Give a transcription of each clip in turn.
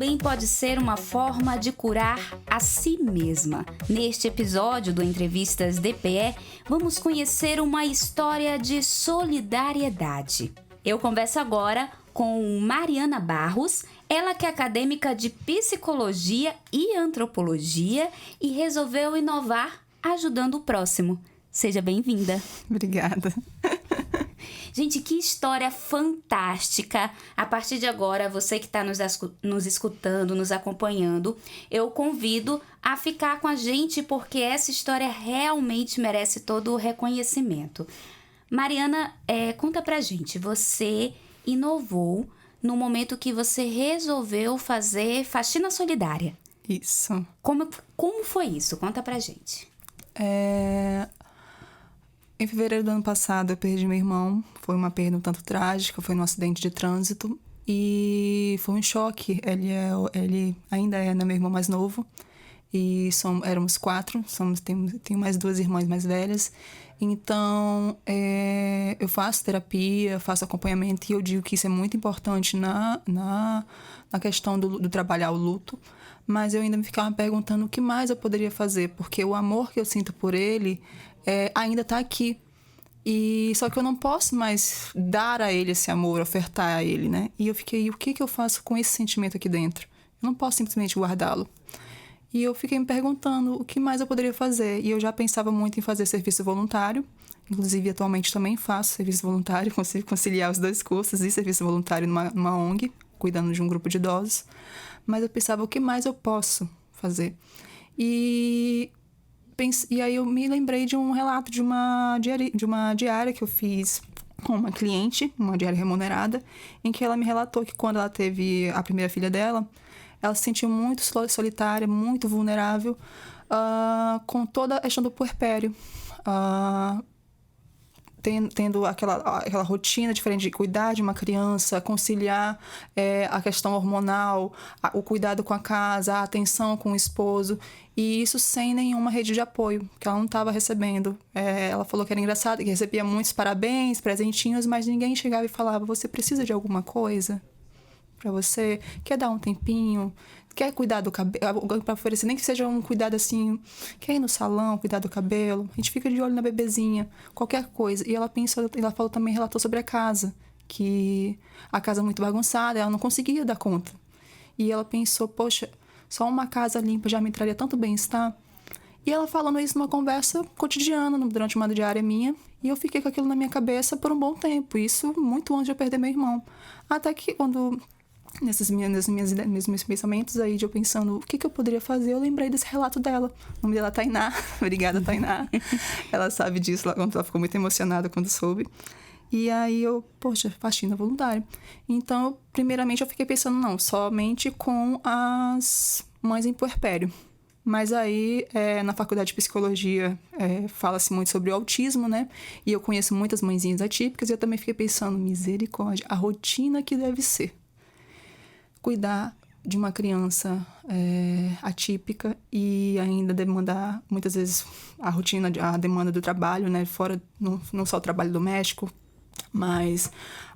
também pode ser uma forma de curar a si mesma. Neste episódio do Entrevistas DPE, vamos conhecer uma história de solidariedade. Eu converso agora com Mariana Barros, ela que é acadêmica de psicologia e antropologia e resolveu inovar ajudando o próximo. Seja bem-vinda. Obrigada. Gente, que história fantástica! A partir de agora, você que está nos escutando, nos acompanhando, eu convido a ficar com a gente porque essa história realmente merece todo o reconhecimento. Mariana, conta pra gente, você inovou no momento que você resolveu fazer faxina solidária. Isso. Como foi isso? Conta pra gente. Em fevereiro do ano passado, eu perdi meu irmão. Foi uma perda um tanto trágica, foi num acidente de trânsito. E foi um choque. Ele ainda é meu irmão mais novo. E éramos 4. Tenho mais 2 irmãs mais velhas. Então, eu faço terapia, faço acompanhamento. E eu digo que isso é muito importante na questão do trabalhar o luto. Mas eu ainda me ficava perguntando o que mais eu poderia fazer. Porque o amor que eu sinto por ele ainda está aqui. Só que eu não posso mais dar a ele esse amor, ofertar a ele, né? E eu fiquei, o que eu faço com esse sentimento aqui dentro? Eu não posso simplesmente guardá-lo. E eu fiquei me perguntando o que mais eu poderia fazer. E eu já pensava muito em fazer serviço voluntário. Inclusive, atualmente também faço serviço voluntário, consigo conciliar os 2 cursos e serviço voluntário numa ONG, cuidando de um grupo de idosos. Mas eu pensava, o que mais eu posso fazer? E aí eu me lembrei de um relato de uma diária que eu fiz com uma cliente, uma diária remunerada, em que ela me relatou que quando ela teve a primeira filha dela, ela se sentiu muito solitária, muito vulnerável, com toda a questão do puerpério. Tendo aquela rotina diferente de cuidar de uma criança, conciliar a questão hormonal, o cuidado com a casa, a atenção com o esposo, e isso sem nenhuma rede de apoio, que ela não estava recebendo. Ela falou que era engraçado, que recebia muitos parabéns, presentinhos, mas ninguém chegava e falava, você precisa de alguma coisa para você? Quer dar um tempinho? Quer cuidar do cabelo, para oferecer, nem que seja um cuidado assim, quer ir no salão, cuidar do cabelo, a gente fica de olho na bebezinha, qualquer coisa. E ela falou também, relatou sobre a casa, que a casa é muito bagunçada, ela não conseguia dar conta. E ela pensou, poxa, só uma casa limpa já me traria tanto bem-estar. E ela falando isso numa conversa cotidiana, durante uma diária minha, e eu fiquei com aquilo na minha cabeça por um bom tempo, isso muito antes de eu perder meu irmão. Até que quando nesses meus pensamentos aí, de eu pensando o que eu poderia fazer, eu lembrei desse relato dela. O nome dela é Tainá. Obrigada, Tainá. Ela sabe disso, ela ficou muito emocionada quando soube. E aí poxa, faxina voluntária. Então, primeiramente eu fiquei pensando, não, somente com as mães em puerpério. Mas aí, na faculdade de psicologia, fala-se muito sobre o autismo, né? E eu conheço muitas mãezinhas atípicas e eu também fiquei pensando, misericórdia, a rotina que deve ser cuidar de uma criança atípica e ainda demandar, muitas vezes, a demanda do trabalho, né? Não só o trabalho doméstico, mas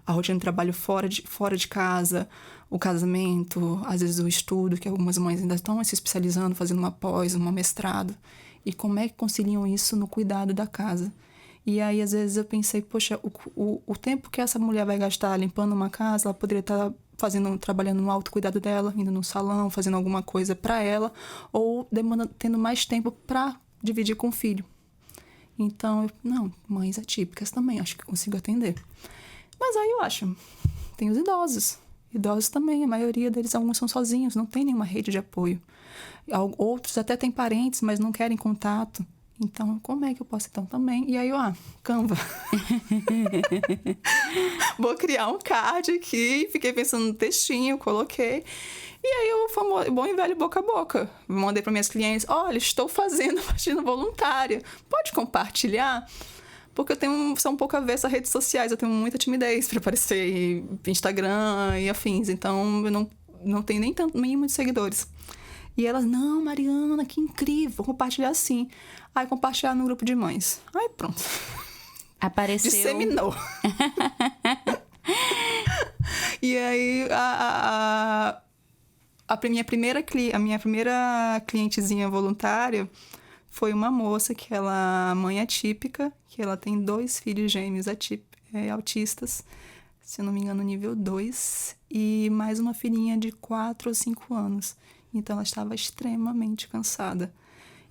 a rotina do trabalho fora de casa, o casamento, às vezes o estudo, que algumas mães ainda estão se especializando, fazendo uma pós, um mestrado. E como é que conciliam isso no cuidado da casa? E aí, às vezes, eu pensei, poxa, o tempo que essa mulher vai gastar limpando uma casa, ela poderia estar trabalhando no autocuidado dela, indo no salão, fazendo alguma coisa para ela, ou tendo mais tempo para dividir com o filho. Então, mães atípicas também, acho que consigo atender. Mas aí eu acho, tem os idosos. Idosos também, a maioria deles, alguns são sozinhos, não tem nenhuma rede de apoio. Outros até têm parentes, mas não querem contato. Então, como é que eu posso então também? E aí, Canva. Vou criar um card aqui, fiquei pensando no textinho, coloquei. E aí, o bom e velho boca a boca. Mandei para minhas clientes, olha, estou fazendo faxina voluntária. Pode compartilhar? Porque sou um pouco avessa a redes sociais, eu tenho muita timidez para aparecer em Instagram e afins. Então, eu não tenho nem muitos seguidores. E elas, não, Mariana, que incrível, vou compartilhar sim. Aí compartilhar no grupo de mães. Aí pronto. Apareceu. Disseminou. E aí a minha primeira clientezinha voluntária foi uma moça que ela, mãe atípica, que ela tem 2 filhos gêmeos autistas, se eu não me engano, nível 2, e mais uma filhinha de 4 ou 5 anos. Então, ela estava extremamente cansada.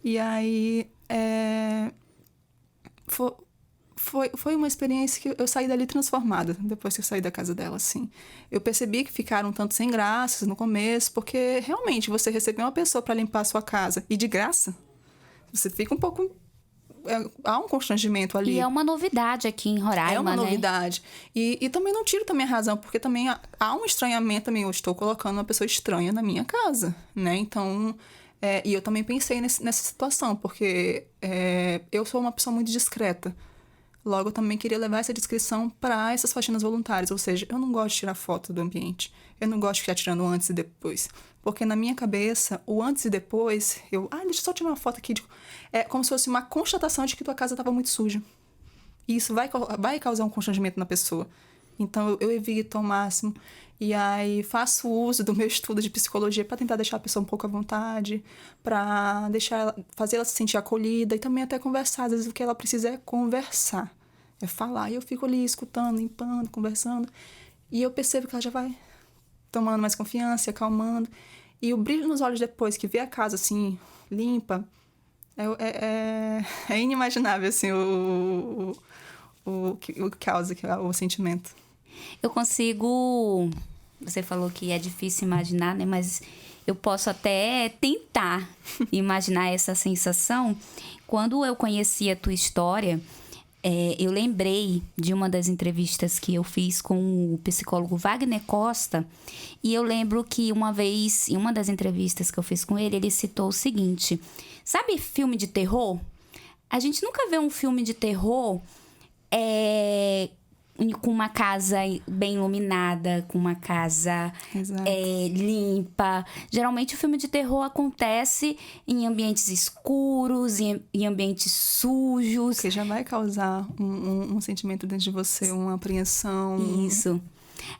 E aí, foi uma experiência que eu saí dali transformada, depois que eu saí da casa dela, assim. Eu percebi que ficaram um tanto sem graças no começo, porque realmente você receber uma pessoa para limpar a sua casa, e de graça, você fica um pouco... há um constrangimento ali. E é uma novidade aqui em Roraima, É uma né? novidade. E também não tiro também a razão, porque também há um estranhamento também. Eu estou colocando uma pessoa estranha na minha casa, né? Então, e eu também pensei nessa situação, porque eu sou uma pessoa muito discreta. Logo, eu também queria levar essa descrição para essas faxinas voluntárias. Ou seja, eu não gosto de tirar foto do ambiente. Eu não gosto de ficar tirando antes e depois. Porque na minha cabeça, o antes e depois, deixa eu só tirar uma foto aqui. É como se fosse uma constatação de que tua casa estava muito suja. E isso vai causar um constrangimento na pessoa. Então, eu evito ao máximo. E aí, faço uso do meu estudo de psicologia para tentar deixar a pessoa um pouco à vontade, para fazer ela se sentir acolhida e também até conversar. Às vezes, o que ela precisa é conversar, é falar. E eu fico ali escutando, limpando, conversando. E eu percebo que ela já vai tomando mais confiança, acalmando. E o brilho nos olhos depois, que vê a casa assim, limpa, é inimaginável, assim, o que causa o sentimento. Eu consigo... Você falou que é difícil imaginar, né? Mas eu posso até tentar imaginar essa sensação. Quando eu conheci a tua história, eu lembrei de uma das entrevistas que eu fiz com o psicólogo Wagner Costa. E eu lembro que uma vez, em uma das entrevistas que eu fiz com ele, ele citou o seguinte: sabe filme de terror? A gente nunca vê um filme de terror com uma casa bem iluminada, com uma casa limpa. Geralmente o filme de terror acontece em ambientes escuros, em ambientes sujos. Que já vai causar um sentimento dentro de você, uma apreensão. Isso.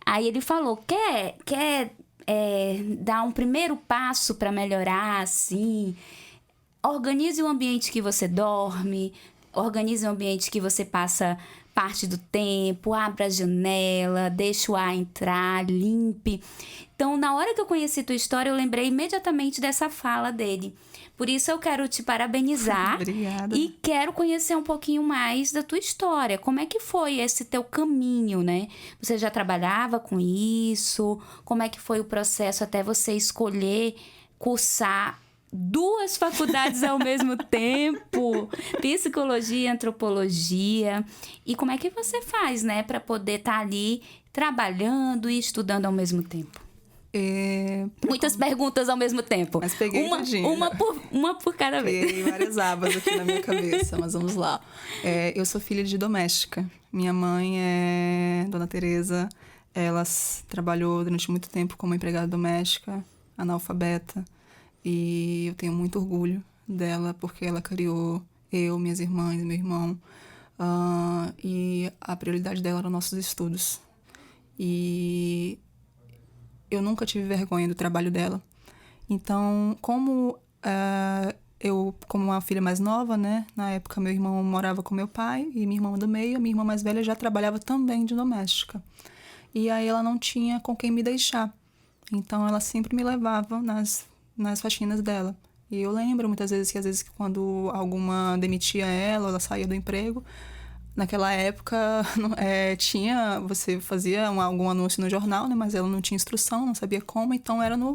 Aí ele falou, quer dar um primeiro passo para melhorar, assim? Organize o ambiente que você dorme, organize o ambiente que você passa parte do tempo, abra a janela, deixa o ar entrar, limpe. Então, na hora que eu conheci tua história, eu lembrei imediatamente dessa fala dele. Por isso, eu quero te parabenizar. Obrigada. E quero conhecer um pouquinho mais da tua história. Como é que foi esse teu caminho, né? Você já trabalhava com isso? Como é que foi o processo até você escolher cursar 2 faculdades ao mesmo tempo, psicologia e antropologia, e como é que você faz, né, para poder estar ali trabalhando e estudando ao mesmo tempo? Muitas perguntas ao mesmo tempo. Mas peguei uma por cada vez. Peguei várias abas aqui na minha cabeça, mas vamos lá. Eu sou filha de doméstica. Minha mãe é Dona Teresa. Ela trabalhou durante muito tempo como empregada doméstica, analfabeta. E eu tenho muito orgulho dela, porque ela criou eu, minhas irmãs e meu irmão. E a prioridade dela eram nossos estudos. E eu nunca tive vergonha do trabalho dela. Então, como uma filha mais nova, né? Na época, meu irmão morava com meu pai e minha irmã do meio. A minha irmã mais velha já trabalhava também de doméstica. E aí ela não tinha com quem me deixar. Então, ela sempre me levava nas faxinas dela. E eu lembro muitas vezes que, às vezes, quando alguma demitia ela saía do emprego, naquela época você fazia algum anúncio no jornal, né? Mas ela não tinha instrução, não sabia como, então era no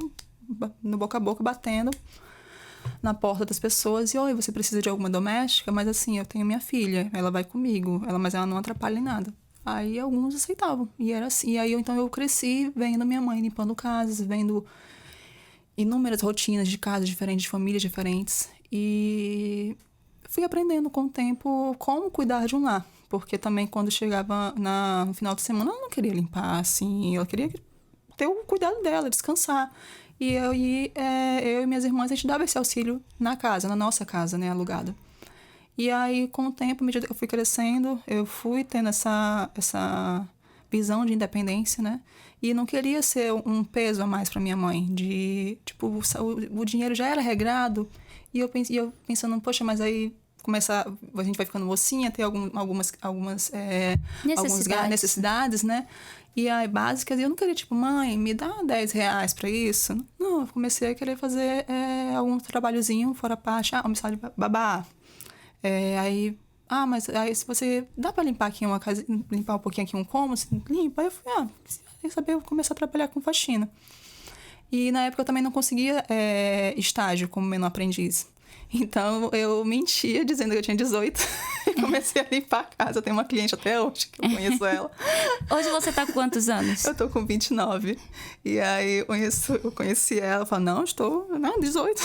boca a boca, batendo na porta das pessoas. E, oi, você precisa de alguma doméstica? Mas assim, eu tenho minha filha, ela vai comigo, mas ela não atrapalha em nada. Aí alguns aceitavam, e era assim. E aí então eu cresci vendo minha mãe limpando casas, vendo inúmeras rotinas de casas diferentes, de famílias diferentes. E fui aprendendo com o tempo como cuidar de um lar. Porque também quando chegava no final de semana, ela não queria limpar, assim. Ela queria ter o cuidado dela, descansar. E eu e minhas irmãs, a gente dava esse auxílio na casa, na nossa casa, né, alugada. E aí, com o tempo, à medida que eu fui crescendo, eu fui tendo essa visão de independência, né? E não queria ser um peso a mais para minha mãe. Tipo, o dinheiro já era regrado. E eu pensando, poxa, mas aí a gente vai ficando mocinha, ter algumas necessidades, né? E aí, básicas. E eu não queria, tipo, mãe, me dá R$10 para isso. Não, eu comecei a querer fazer algum trabalhozinho fora a parte. Almoçar de babá. Mas aí se você... Dá para limpar aqui uma casa, limpar um pouquinho aqui um cômodo? Limpa. Aí eu fui, quer saber, eu comecei a trabalhar com faxina. E na época eu também não conseguia estágio como menor aprendiz. Então eu mentia dizendo que eu tinha 18 e comecei a limpar a casa. Eu tenho uma cliente até hoje, que eu conheço ela. Hoje você tá com quantos anos? Eu tô com 29. E aí eu conheci ela e falei, não, 18.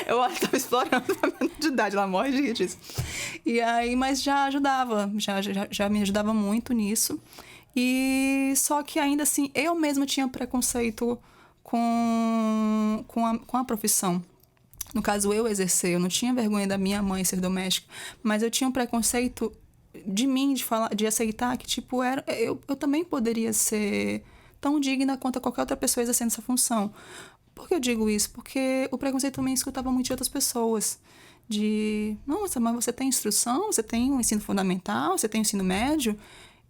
Eu acho que tava explorando pra menor de idade, ela morre de rir disso. E aí, mas já ajudava, já me ajudava muito nisso. E só que ainda assim, eu mesma tinha preconceito com a profissão. No caso, eu exercer, eu não tinha vergonha da minha mãe ser doméstica, mas eu tinha um preconceito de mim, de aceitar que, tipo, eu também poderia ser tão digna quanto qualquer outra pessoa exercendo essa função. Por que eu digo isso? Porque o preconceito também escutava muito de outras pessoas. Nossa, mas você tem instrução? Você tem um ensino fundamental? Você tem um ensino médio?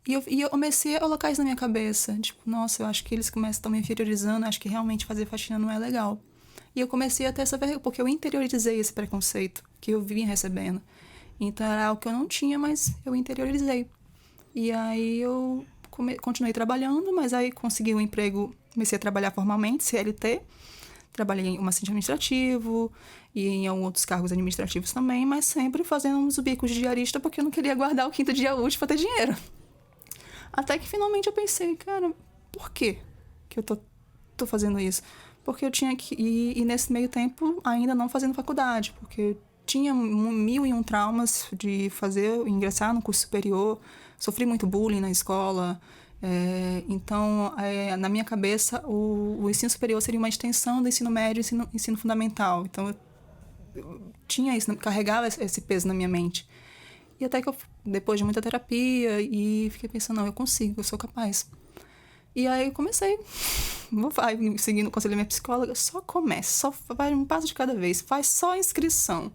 E eu comecei a colocar isso na minha cabeça. Tipo, nossa, eu acho que eles estão me inferiorizando. Acho que realmente fazer faxina não é legal. E eu comecei a ter essa vergonha, porque eu interiorizei esse preconceito que eu vinha recebendo. Então era algo que eu não tinha, mas eu interiorizei. E aí eu continuei trabalhando, mas aí consegui um emprego, comecei a trabalhar formalmente, CLT. Trabalhei em um assistente administrativo e em outros cargos administrativos também, mas sempre fazendo uns bicos de diarista porque eu não queria guardar o 5º dia útil para ter dinheiro. Até que finalmente eu pensei, cara, por quê que eu tô fazendo isso? Porque eu tinha que ir, e nesse meio tempo ainda não fazendo faculdade, porque eu tinha 1001 traumas de ingressar no curso superior, sofri muito bullying na escola. Então, na minha cabeça, o ensino superior seria uma extensão do ensino médio e ensino fundamental. Então, eu tinha isso, carregava esse peso na minha mente. E até que depois de muita terapia, e fiquei pensando, não, eu consigo, eu sou capaz. E aí eu comecei, seguindo o conselho da minha psicóloga, só vai um passo de cada vez, faz só a inscrição.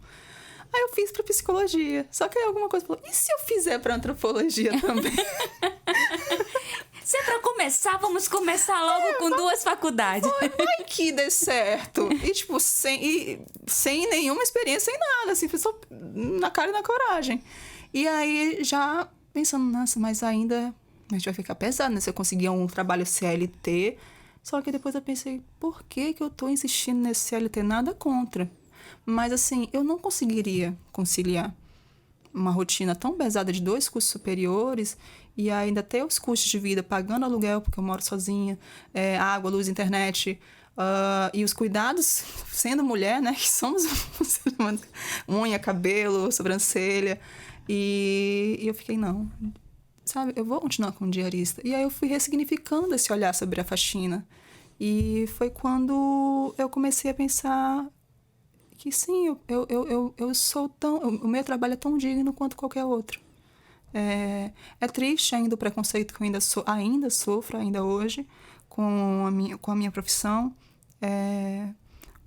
Aí eu fiz pra psicologia, só que aí alguma coisa falou, e se eu fizer pra antropologia também? Se é pra começar, vamos começar logo com 2 faculdades. Vai que dê certo. E, tipo, sem nenhuma experiência, sem nada, assim, só na cara e na coragem. E aí, já pensando, nossa, mas ainda a gente vai ficar pesado, né? Se eu conseguir um trabalho CLT. Só que depois eu pensei, por que eu tô insistindo nesse CLT? Nada contra. Mas, assim, eu não conseguiria conciliar uma rotina tão pesada de 2 cursos superiores e ainda ter os custos de vida, pagando aluguel, porque eu moro sozinha, água, luz, internet, e os cuidados, sendo mulher, né, que somos unha, cabelo, sobrancelha, e eu fiquei, não, sabe, eu vou continuar como diarista. E aí eu fui ressignificando esse olhar sobre a faxina, e foi quando eu comecei a pensar que sim, eu sou o meu trabalho é tão digno quanto qualquer outro. É triste ainda o preconceito que eu ainda sofro, ainda hoje, com a minha profissão.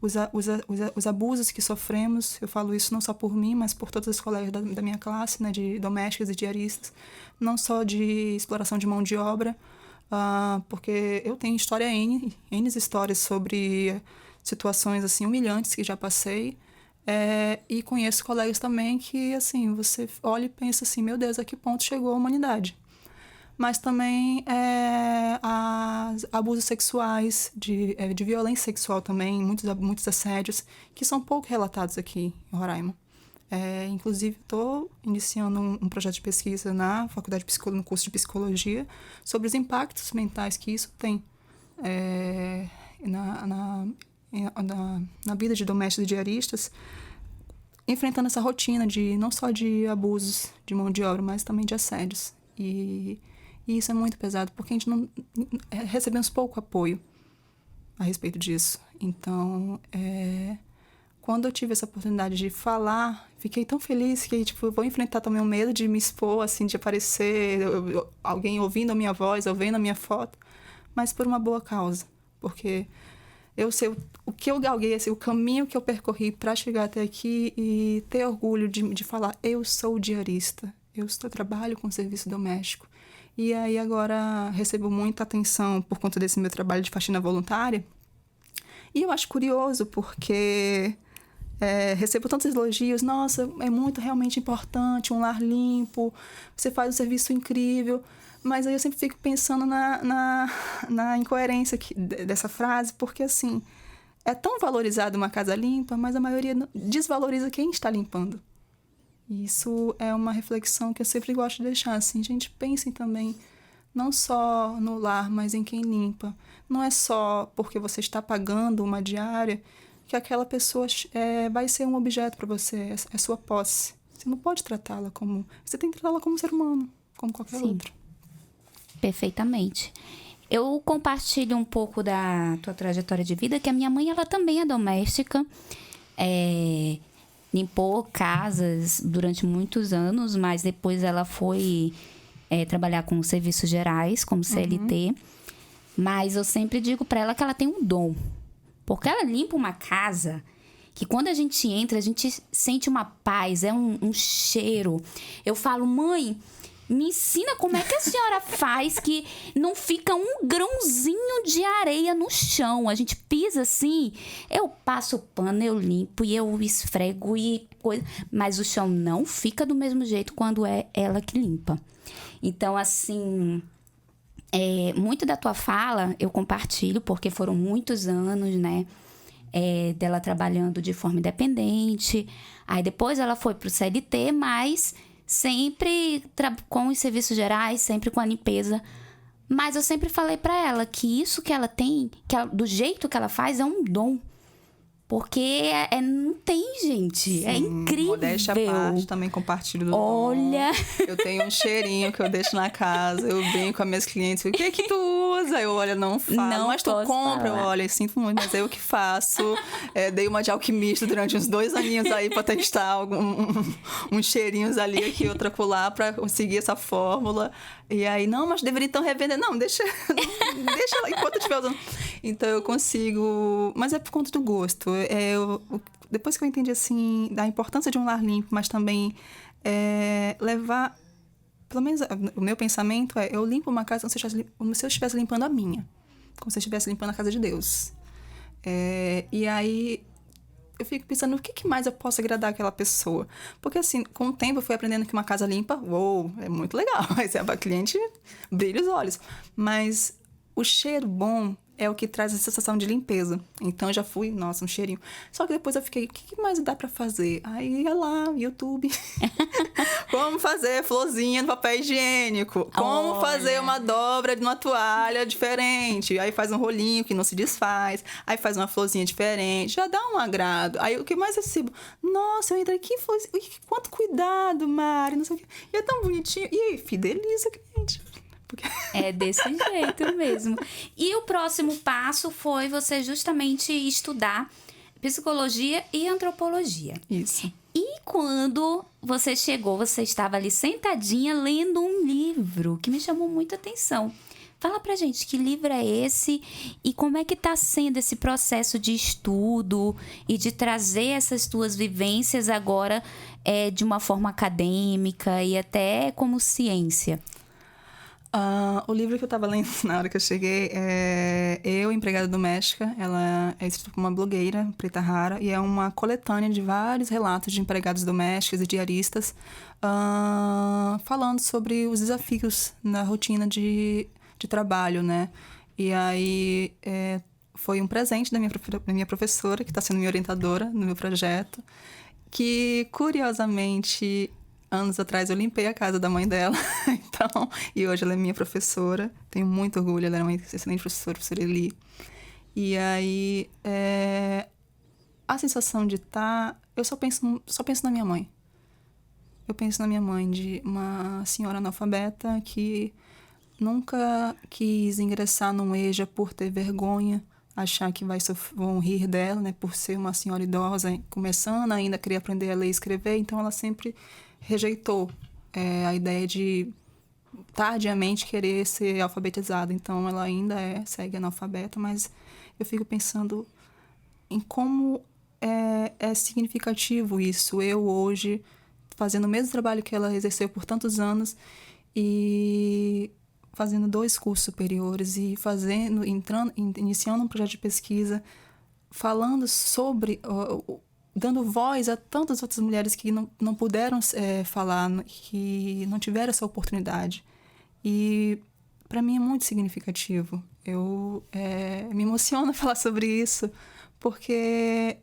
Os abusos que sofremos, eu falo isso não só por mim, mas por todas as colegas da minha classe, né, de domésticas e diaristas, não só de exploração de mão de obra, porque eu tenho N histórias sobre situações assim humilhantes que já passei, e conheço colegas também que, assim, você olha e pensa assim, meu Deus, a que ponto chegou a humanidade? Mas também abusos sexuais, de violência sexual também, muitos assédios, que são pouco relatados aqui em Roraima. Inclusive, estou iniciando um projeto de pesquisa na faculdade no curso de psicologia, sobre os impactos mentais que isso tem na vida de domésticos e diaristas, enfrentando essa rotina não só de abusos de mão de obra, mas também de assédios. E isso é muito pesado, porque a gente não recebemos pouco apoio a respeito disso. Então, quando eu tive essa oportunidade de falar, fiquei tão feliz que, tipo, eu vou enfrentar também o medo de me expor, assim, de aparecer, alguém ouvindo a minha voz, ou vendo a minha foto, mas por uma boa causa. Porque eu sei o que eu galguei, assim, o caminho que eu percorri para chegar até aqui e ter orgulho de falar, eu sou diarista, eu trabalho com serviço doméstico. E aí agora recebo muita atenção por conta desse meu trabalho de faxina voluntária. E eu acho curioso porque recebo tantos elogios. Nossa, é muito realmente importante, um lar limpo, você faz um serviço incrível. Mas aí eu sempre fico pensando na incoerência dessa frase, porque assim, é tão valorizada uma casa limpa, mas a maioria desvaloriza quem está limpando. E isso é uma reflexão que eu sempre gosto de deixar, assim, gente, pensem também não só no lar, mas em quem limpa. Não é só porque você está pagando uma diária que aquela pessoa vai ser um objeto para você, é sua posse. Você não pode tratá-la como... Você tem que tratá-la como ser humano, como qualquer Sim. outro. Perfeitamente. Eu compartilho um pouco da tua trajetória de vida, que a minha mãe, ela também é doméstica, limpou casas durante muitos anos, mas depois ela foi trabalhar com serviços gerais, como CLT. Mas eu sempre digo para ela que ela tem um dom, porque ela limpa uma casa que quando a gente entra, a gente sente uma paz, é um cheiro. Eu falo, mãe, me ensina como é que a senhora faz que não fica um grãozinho de areia no chão. A gente pisa assim, eu passo o pano, eu limpo e eu esfrego e coisa. Mas o chão não fica do mesmo jeito quando é ela que limpa. Então, assim, muito da tua fala eu compartilho, porque foram muitos anos, né? Dela trabalhando de forma independente. Aí depois ela foi pro CLT, mas... sempre com os serviços gerais, sempre com a limpeza. Mas eu sempre falei pra ela que isso que ela tem, do jeito que ela faz, é um dom. Porque não tem, gente. Sim, é incrível. Modéstia à parte, também compartilho do Olha! dom. Eu tenho um cheirinho que eu deixo na casa. Eu venho com as minhas clientes. O que é que tu usa? Eu, olha, não falo. Não mas tu posso compra? Eu, falar. olha, sinto muito, mas é eu que faço. Dei uma de alquimista durante uns 2 aninhos aí pra testar uns cheirinhos ali aqui, outra colar, pra conseguir essa fórmula. E aí, não, mas deveria então revender. Não, deixa ela enquanto eu estiver usando. Então eu consigo... Mas é por conta do gosto. Depois que eu entendi, assim, da importância de um lar limpo, mas também levar... Pelo menos o meu pensamento eu limpo uma casa como se eu estivesse limpando a minha. Como se eu estivesse limpando a casa de Deus. E aí... eu fico pensando, o que mais eu posso agradar aquela pessoa? Porque, assim, com o tempo eu fui aprendendo que uma casa limpa, é muito legal. Mas a cliente brilha os olhos. Mas o cheiro bom é o que traz a sensação de limpeza. Então, eu já fui, nossa, um cheirinho. Só que depois eu fiquei, o que mais dá pra fazer? Aí, ia lá, YouTube. Como fazer florzinha no papel higiênico. Como fazer uma dobra de uma toalha diferente. Aí faz um rolinho que não se desfaz. Aí faz uma florzinha diferente. Já dá um agrado. Aí, o que mais eu recebo? Nossa, eu entrei aqui, florzinha. Quanto cuidado, Mari, não sei o quê. E é tão bonitinho. E fideliza, cliente. É desse jeito mesmo. E o próximo passo foi você justamente estudar psicologia e antropologia. Isso. E quando você chegou, você estava ali sentadinha lendo um livro que me chamou muita atenção. Fala pra gente que livro é esse e como é que tá sendo esse processo de estudo e de trazer essas tuas vivências agora de uma forma acadêmica e até como ciência. O livro que eu estava lendo na hora que eu cheguei é Eu, Empregada Doméstica. Ela é escrita por uma blogueira, Preta Rara, e é uma coletânea de vários relatos de empregados domésticos e diaristas falando sobre os desafios na rotina de trabalho, né? E aí foi um presente da minha professora, que está sendo minha orientadora no meu projeto, que, curiosamente... anos atrás eu limpei a casa da mãe dela, então, e hoje ela é minha professora, tenho muito orgulho, ela é uma excelente professora Eli. E aí, a sensação de estar... eu só penso na minha mãe. Eu penso na minha mãe, de uma senhora analfabeta que nunca quis ingressar num EJA por ter vergonha achar que vão rir dela, né, por ser uma senhora idosa, começando ainda a querer aprender a ler e escrever. Então, ela sempre rejeitou a ideia de tardiamente querer ser alfabetizada. Então, ela ainda segue analfabeta, mas eu fico pensando em como é significativo isso. Eu, hoje, fazendo o mesmo trabalho que ela exerceu por tantos anos e fazendo 2 cursos superiores e iniciando um projeto de pesquisa, falando sobre, dando voz a tantas outras mulheres que não puderam falar, que não tiveram essa oportunidade. E para mim é muito significativo. Eu me emociono falar sobre isso, porque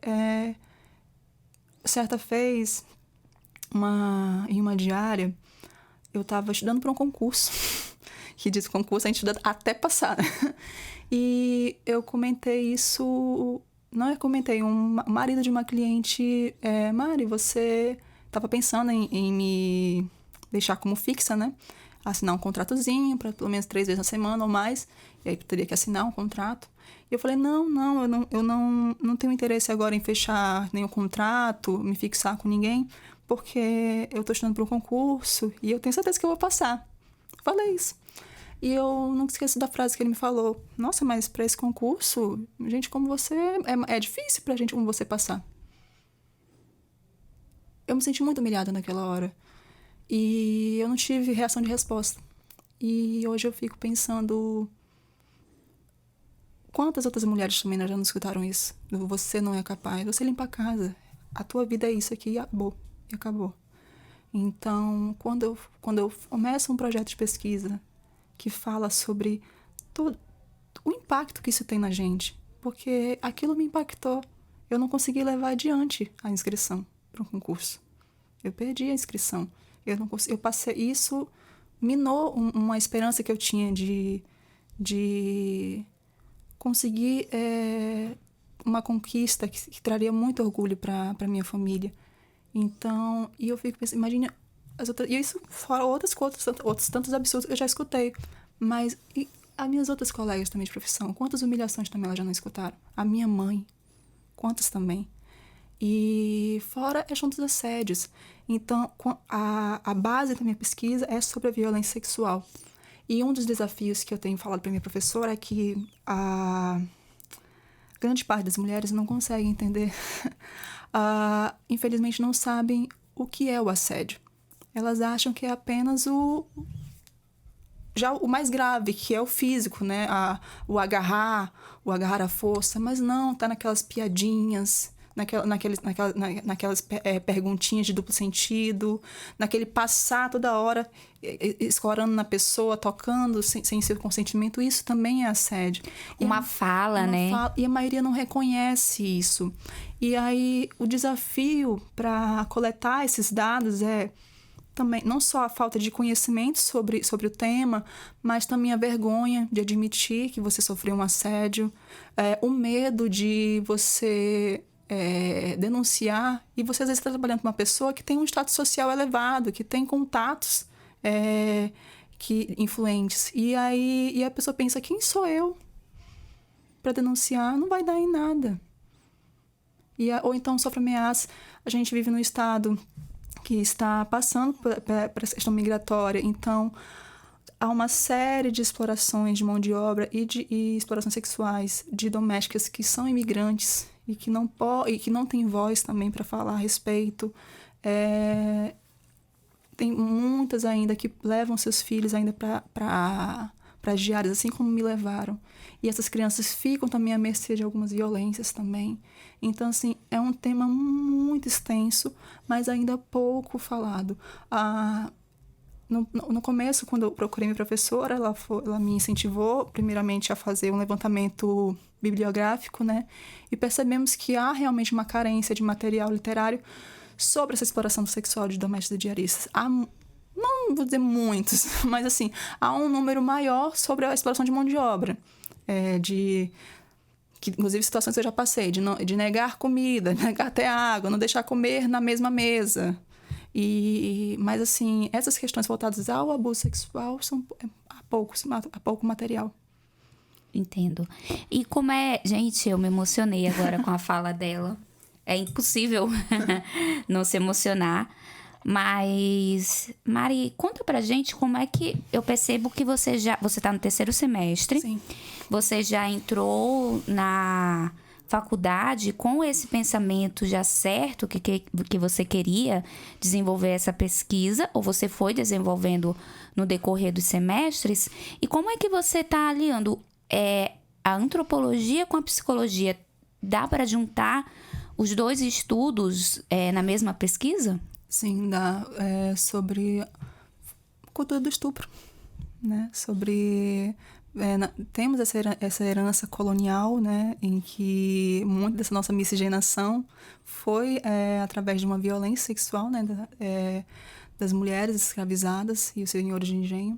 certa vez, em uma diária, eu estava estudando para um concurso, que diz concurso a gente estuda até passar. E eu comentei isso, um marido de uma cliente, Mari, você estava pensando em me deixar como fixa, né? Assinar um contratozinho para pelo menos 3 vezes na semana ou mais, e aí teria que assinar um contrato. E eu falei, eu não tenho interesse agora em fechar nenhum contrato, me fixar com ninguém, porque eu estou estudando para um concurso e eu tenho certeza que eu vou passar. Falei isso. E eu nunca esqueço da frase que ele me falou. Nossa, mas para esse concurso, gente como você, é difícil pra gente como você passar. Eu me senti muito humilhada naquela hora. E eu não tive reação de resposta. E hoje eu fico pensando... Quantas outras mulheres também já não escutaram isso? Você não é capaz. Você limpa a casa. A tua vida é isso aqui e acabou. E acabou. Então, quando eu começo um projeto de pesquisa que fala sobre todo o impacto que isso tem na gente, porque aquilo me impactou. Eu não consegui levar adiante a inscrição para um concurso. Eu perdi a inscrição. Eu passei... Isso minou uma esperança que eu tinha de conseguir uma conquista que traria muito orgulho para minha família. Então, e eu fico pensando, imagina as outras... E isso fora outros tantos absurdos que eu já escutei. Mas e as minhas outras colegas também de profissão, quantas humilhações também elas já não escutaram? A minha mãe, quantas também? E fora a questão dos assédios. Então, a base da minha pesquisa é sobre a violência sexual. E um dos desafios que eu tenho falado para minha professora é que a grande parte das mulheres não consegue entender, infelizmente não sabem o que é o assédio. Elas acham que é apenas o mais grave, que é o físico, né? O agarrar à força, mas não, tá naquelas piadinhas, naquelas perguntinhas de duplo sentido, naquele passar toda hora escorando na pessoa, tocando sem seu consentimento. Isso também é assédio. Uma fala, né? E a maioria não reconhece isso. E aí o desafio para coletar esses dados também não só a falta de conhecimento sobre o tema, mas também a vergonha de admitir que você sofreu um assédio, o medo de você denunciar, e você às vezes está trabalhando com uma pessoa que tem um status social elevado, que tem contatos influentes, e aí a pessoa pensa, quem sou eu para denunciar? Não vai dar em nada. Ou então sofre ameaça. A gente vive num estado que está passando por essa questão migratória, então há uma série de explorações de mão de obra e explorações sexuais de domésticas que são imigrantes e que não têm voz também para falar a respeito. Tem muitas ainda que levam seus filhos ainda para as diárias, assim como me levaram. E essas crianças ficam também à mercê de algumas violências também. Então, assim, é um tema muito extenso, mas ainda pouco falado. No começo, quando eu procurei minha professora, ela me incentivou, primeiramente, a fazer um levantamento bibliográfico, né? E percebemos que há realmente uma carência de material literário sobre essa exploração sexual de domésticos e diaristas. Não vou dizer muitos, mas assim, há um número maior sobre a exploração de mão de obra. Inclusive situações que eu já passei, de negar comida, negar até água, não deixar comer na mesma mesa. Mas assim, essas questões voltadas ao abuso sexual há pouco material. Entendo. E como é... Gente, eu me emocionei agora com a fala dela. É impossível não se emocionar. Mas, Mari, conta pra gente como é que... Eu percebo que você tá no 3º semestre. Sim. Você já entrou na faculdade com esse pensamento já certo que você queria desenvolver essa pesquisa, ou você foi desenvolvendo no decorrer dos semestres? E como é que você está aliando a antropologia com a psicologia? Dá para juntar os dois estudos na mesma pesquisa? Sim, dá. Sobre cultura do estupro, né? Sobre... temos essa herança colonial, né, em que muito dessa nossa miscigenação foi através de uma violência sexual, né, das mulheres escravizadas e os senhores de engenho.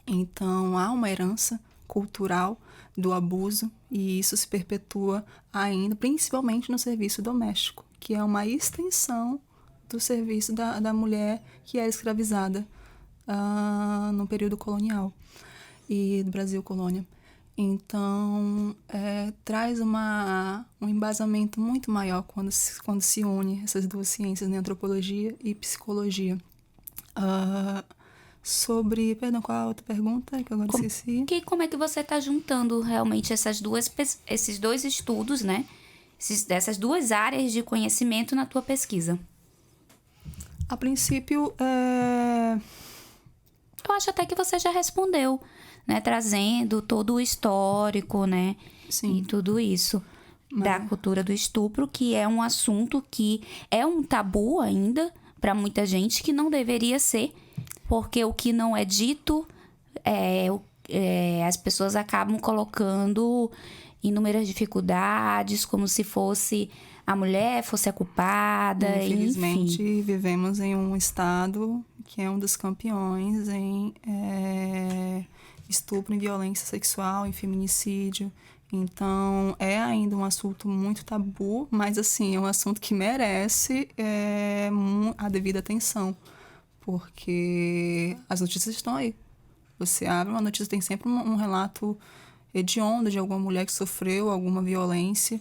Então, há uma herança cultural do abuso e isso se perpetua ainda, principalmente no serviço doméstico, que é uma extensão do serviço da mulher que é escravizada no período colonial e do Brasil colônia. Então, traz um embasamento muito maior quando se une essas duas ciências, né, antropologia e psicologia. Perdão, qual a outra pergunta que eu agora esqueci? Como é que você está juntando realmente esses dois estudos, né? Dessas duas áreas de conhecimento na tua pesquisa? A princípio, eu acho até que você já respondeu, né? Trazendo todo o histórico, né? Sim. E tudo isso. Da cultura do estupro, que é um assunto que é um tabu ainda para muita gente, que não deveria ser, porque o que não é dito, as pessoas acabam colocando inúmeras dificuldades, como se fosse a mulher fosse a culpada. Infelizmente, enfim. Vivemos em um estado que é um dos campeões em estupro, em violência sexual, em feminicídio. Então, é ainda um assunto muito tabu, mas, assim, é um assunto que merece a devida atenção, porque as notícias estão aí. Você abre uma notícia, tem sempre um relato hediondo de alguma mulher que sofreu alguma violência,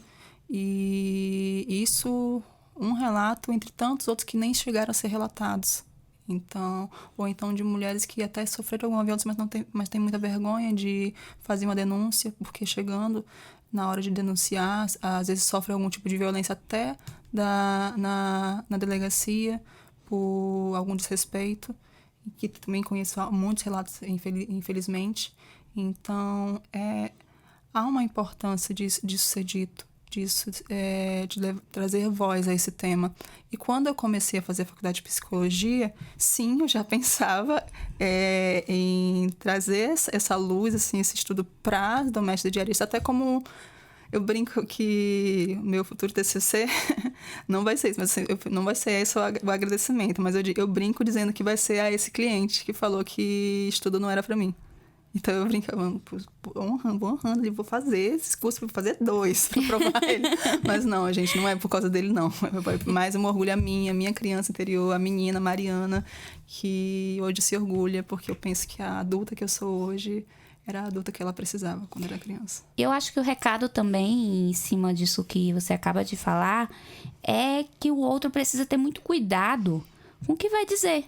e isso, um relato entre tantos outros que nem chegaram a ser relatados. Então, ou então de mulheres que até sofreram alguma violência, mas tem muita vergonha de fazer uma denúncia, porque chegando na hora de denunciar, às vezes sofre algum tipo de violência até na delegacia por algum desrespeito, que também conheço muitos relatos, infelizmente. Então, há uma importância disso ser dito, de trazer voz a esse tema. E quando eu comecei a fazer a faculdade de psicologia, sim, eu já pensava em trazer essa luz, assim, esse estudo para as domésticas diaristas, até como... Eu brinco que o meu futuro TCC não vai ser isso, mas assim, não vai ser esse o agradecimento, mas eu brinco dizendo que vai ser a esse cliente que falou que estudo não era para mim. Então eu brincava, honrando, vou fazer esse curso, vou fazer 2 para provar ele. Mas não, gente, não é por causa dele, não. Mais um orgulho a minha criança interior, a menina Mariana, que hoje se orgulha, porque eu penso que a adulta que eu sou hoje era a adulta que ela precisava quando era criança. Eu acho que o recado também, em cima disso que você acaba de falar, é que o outro precisa ter muito cuidado com o que vai dizer,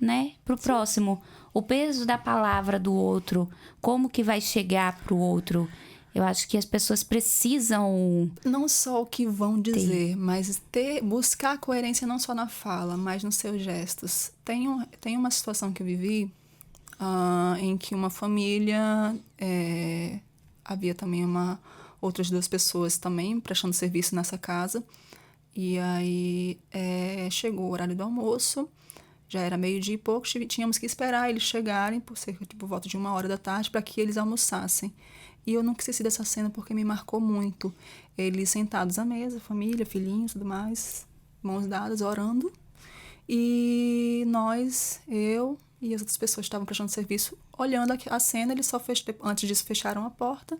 né? Pro próximo. O peso da palavra do outro, como que vai chegar pro outro. Eu acho que as pessoas precisam... Não só o que vão dizer, mas buscar coerência não só na fala, mas nos seus gestos. Tem uma situação que eu vivi em que uma família... havia também outras 2 pessoas também prestando serviço nessa casa. E aí chegou o horário do almoço. Já era 12:00 e pouco, tínhamos que esperar eles chegarem por volta de 1h da tarde para que eles almoçassem. E eu nunca esqueci dessa cena porque me marcou muito. Eles sentados à mesa, família, filhinhos, tudo mais, mãos dadas, orando. E eu e as outras pessoas que estavam prestando serviço, olhando a cena, eles antes disso fecharam a porta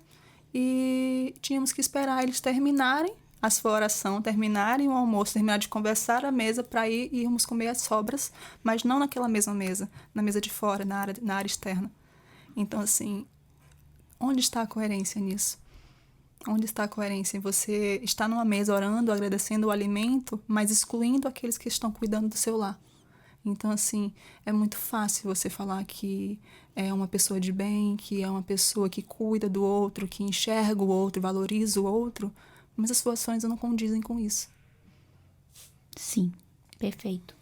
e tínhamos que esperar eles terminarem a sua oração, terminarem o almoço, terminar de conversar à mesa para irmos comer as sobras, mas não naquela mesma mesa, na mesa de fora, na área externa. Então, assim, Onde está a coerência nisso? Onde está a coerência em você estar numa mesa orando, agradecendo o alimento, mas excluindo aqueles que estão cuidando do seu lar? Então, assim, é muito fácil você falar que é uma pessoa de bem, que é uma pessoa que cuida do outro, que enxerga o outro, valoriza o outro, mas as suas ações não condizem com isso. Sim, perfeito.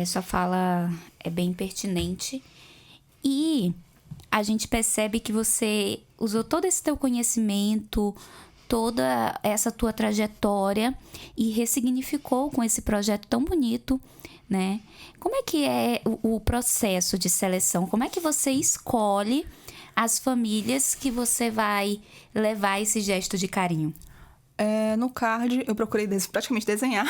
Sua fala é bem pertinente. E a gente percebe que você usou todo esse teu conhecimento, toda essa tua trajetória e ressignificou com esse projeto tão bonito, né? Como é que é o processo de seleção? Como é que você escolhe as famílias que você vai levar esse gesto de carinho? No card, eu procurei praticamente desenhar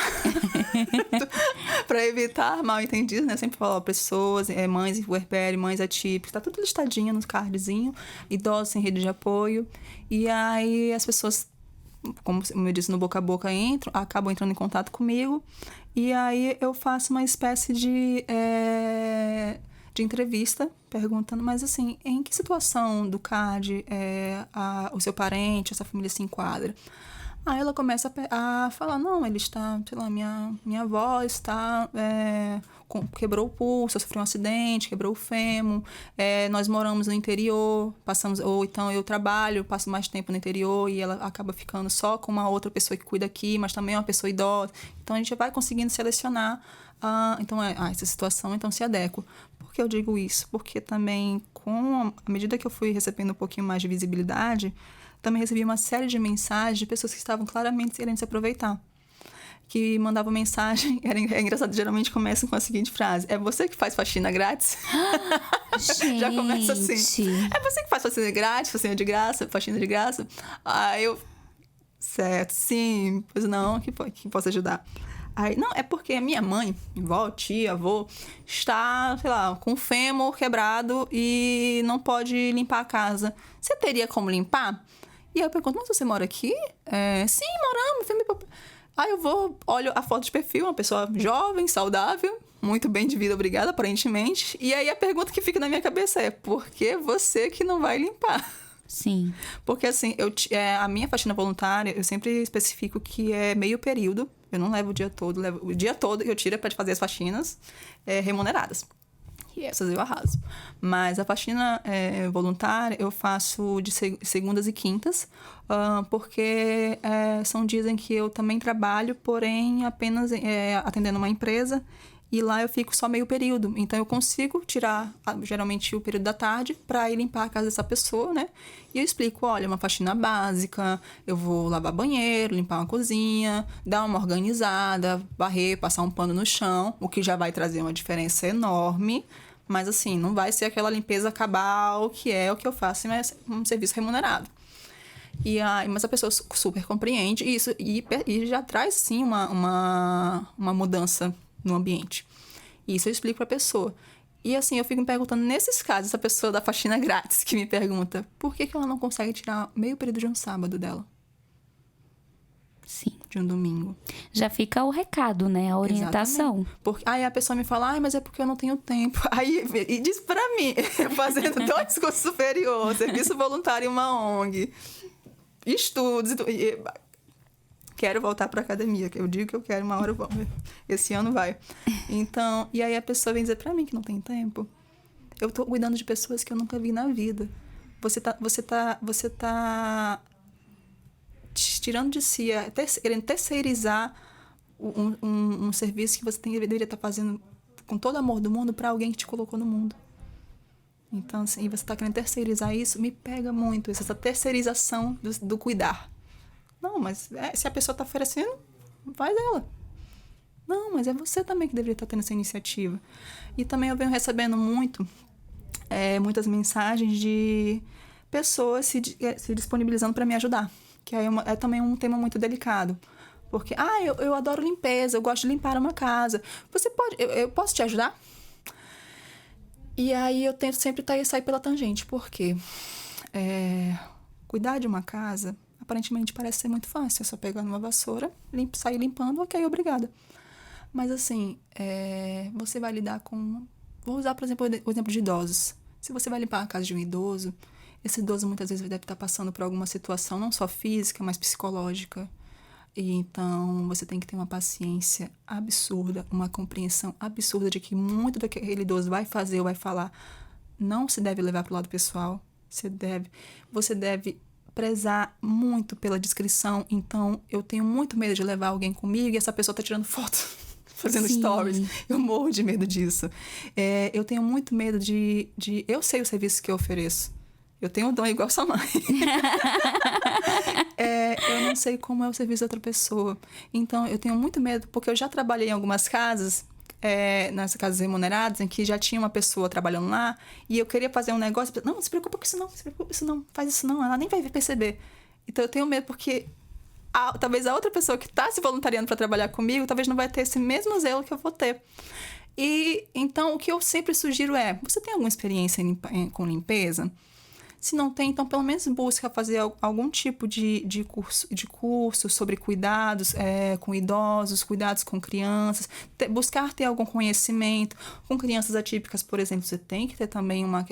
para evitar mal entendidos, né? Eu sempre falo, pessoas, mães em puerpério, mães atípicas, tá tudo listadinho no cardzinho, idosos em rede de apoio. E aí as pessoas, como eu disse, no boca a boca acabam entrando em contato comigo. E aí eu faço uma espécie de entrevista, perguntando, mas assim, em que situação do card o seu parente, essa família se enquadra? Aí ela começa a falar, não, ele está, sei lá, minha avó está, quebrou o pulso, sofreu um acidente, quebrou o fêmur, nós moramos no interior, ou então eu trabalho, passo mais tempo no interior e ela acaba ficando só com uma outra pessoa que cuida aqui, mas também é uma pessoa idosa. Então a gente vai conseguindo selecionar, essa situação, então se adequa. Por que eu digo isso? Porque também, à medida que eu fui recebendo um pouquinho mais de visibilidade, também recebi uma série de mensagens de pessoas que estavam claramente querendo se aproveitar. Que mandavam mensagem, é engraçado, geralmente começam com a seguinte frase: é você que faz faxina grátis? Gente. Já começa assim. É você que faz faxina grátis, faxina de graça, faxina de graça? Aí eu, certo, sim, pois não, que posso ajudar? Aí, não, é porque a minha mãe, avó, tia, avô, está, sei lá, com o fêmur quebrado e não pode limpar a casa. Você teria como limpar? E aí eu pergunto, mas você mora aqui? Sim, moramos. Aí eu olho a foto de perfil, uma pessoa jovem, saudável, muito bem de vida, obrigada, aparentemente. E aí a pergunta que fica na minha cabeça é, por que você que não vai limpar? Sim. Porque assim, a minha faxina voluntária, eu sempre especifico que é meio período. Eu não levo o dia todo, o dia todo eu tiro para fazer as faxinas remuneradas. E essas eu arraso. Mas a faxina voluntária eu faço de segundas e quintas, porque são dias em que eu também trabalho, porém apenas atendendo uma empresa, e lá eu fico só meio período. Então eu consigo tirar, geralmente, o período da tarde para ir limpar a casa dessa pessoa, né? E eu explico, olha, uma faxina básica, eu vou lavar banheiro, limpar uma cozinha, dar uma organizada, varrer, passar um pano no chão, o que já vai trazer uma diferença enorme. Mas assim, não vai ser aquela limpeza cabal, que é o que eu faço, mas um serviço remunerado. Mas a pessoa super compreende isso e já traz, sim, uma mudança no ambiente. Isso eu explico pra pessoa. E assim, eu fico me perguntando, nesses casos, essa pessoa da faxina grátis que me pergunta, por que ela não consegue tirar meio período de um sábado dela? Sim. De um domingo. Já fica o recado, né? A orientação. Aí a pessoa me fala, mas é porque eu não tenho tempo. E diz pra mim, fazendo 2 cursos superiores, serviço voluntário em uma ONG, estudos e quero voltar pra academia, que eu digo que eu quero, uma hora eu vou. Esse ano vai. Então, e aí a pessoa vem dizer pra mim que não tem tempo. Eu tô cuidando de pessoas que eu nunca vi na vida. Você tá tirando de si, querendo terceirizar um serviço que você deveria estar fazendo com todo amor do mundo para alguém que te colocou no mundo. Então, assim, você está querendo terceirizar isso, me pega muito essa terceirização do cuidar. Não, mas se a pessoa está oferecendo, faz ela. Não, mas é você também que deveria estar tendo essa iniciativa. E também eu venho recebendo muitas mensagens de pessoas se disponibilizando para me ajudar. Que aí é também um tema muito delicado. Porque, eu adoro limpeza, eu gosto de limpar uma casa. Eu posso te ajudar? E aí eu tento sempre sair pela tangente. Por quê? Cuidar de uma casa, aparentemente parece ser muito fácil. É só pegar numa vassoura, sair limpando, ok, obrigada. Mas assim, você vai lidar com... Vou usar, por exemplo, o exemplo de idosos. Se você vai limpar a casa de um idoso, esse idoso muitas vezes deve estar passando por alguma situação, não só física, mas psicológica. E então, você tem que ter uma paciência absurda, uma compreensão absurda de que muito do que aquele idoso vai fazer ou vai falar não se deve levar para o lado pessoal. Você deve prezar muito pela discrição. Então, eu tenho muito medo de levar alguém comigo e essa pessoa tá tirando foto, fazendo Sim. stories. Eu morro de medo disso. Eu tenho muito medo de... Eu sei o serviço que eu ofereço. Eu tenho um dom igual sua mãe. Eu não sei como é o serviço da outra pessoa. Então, eu tenho muito medo, porque eu já trabalhei em algumas casas, nessas casas remuneradas, em que já tinha uma pessoa trabalhando lá, e eu queria fazer um negócio, não se preocupa com isso não, faz isso não, ela nem vai perceber. Então, eu tenho medo porque talvez a outra pessoa que está se voluntariando para trabalhar comigo, talvez não vai ter esse mesmo zelo que eu vou ter. E, então, o que eu sempre sugiro você tem alguma experiência com limpeza? Se não tem, então pelo menos busca fazer algum tipo de curso sobre cuidados com idosos, cuidados com crianças, buscar ter algum conhecimento. Com crianças atípicas, por exemplo, você tem que ter também uma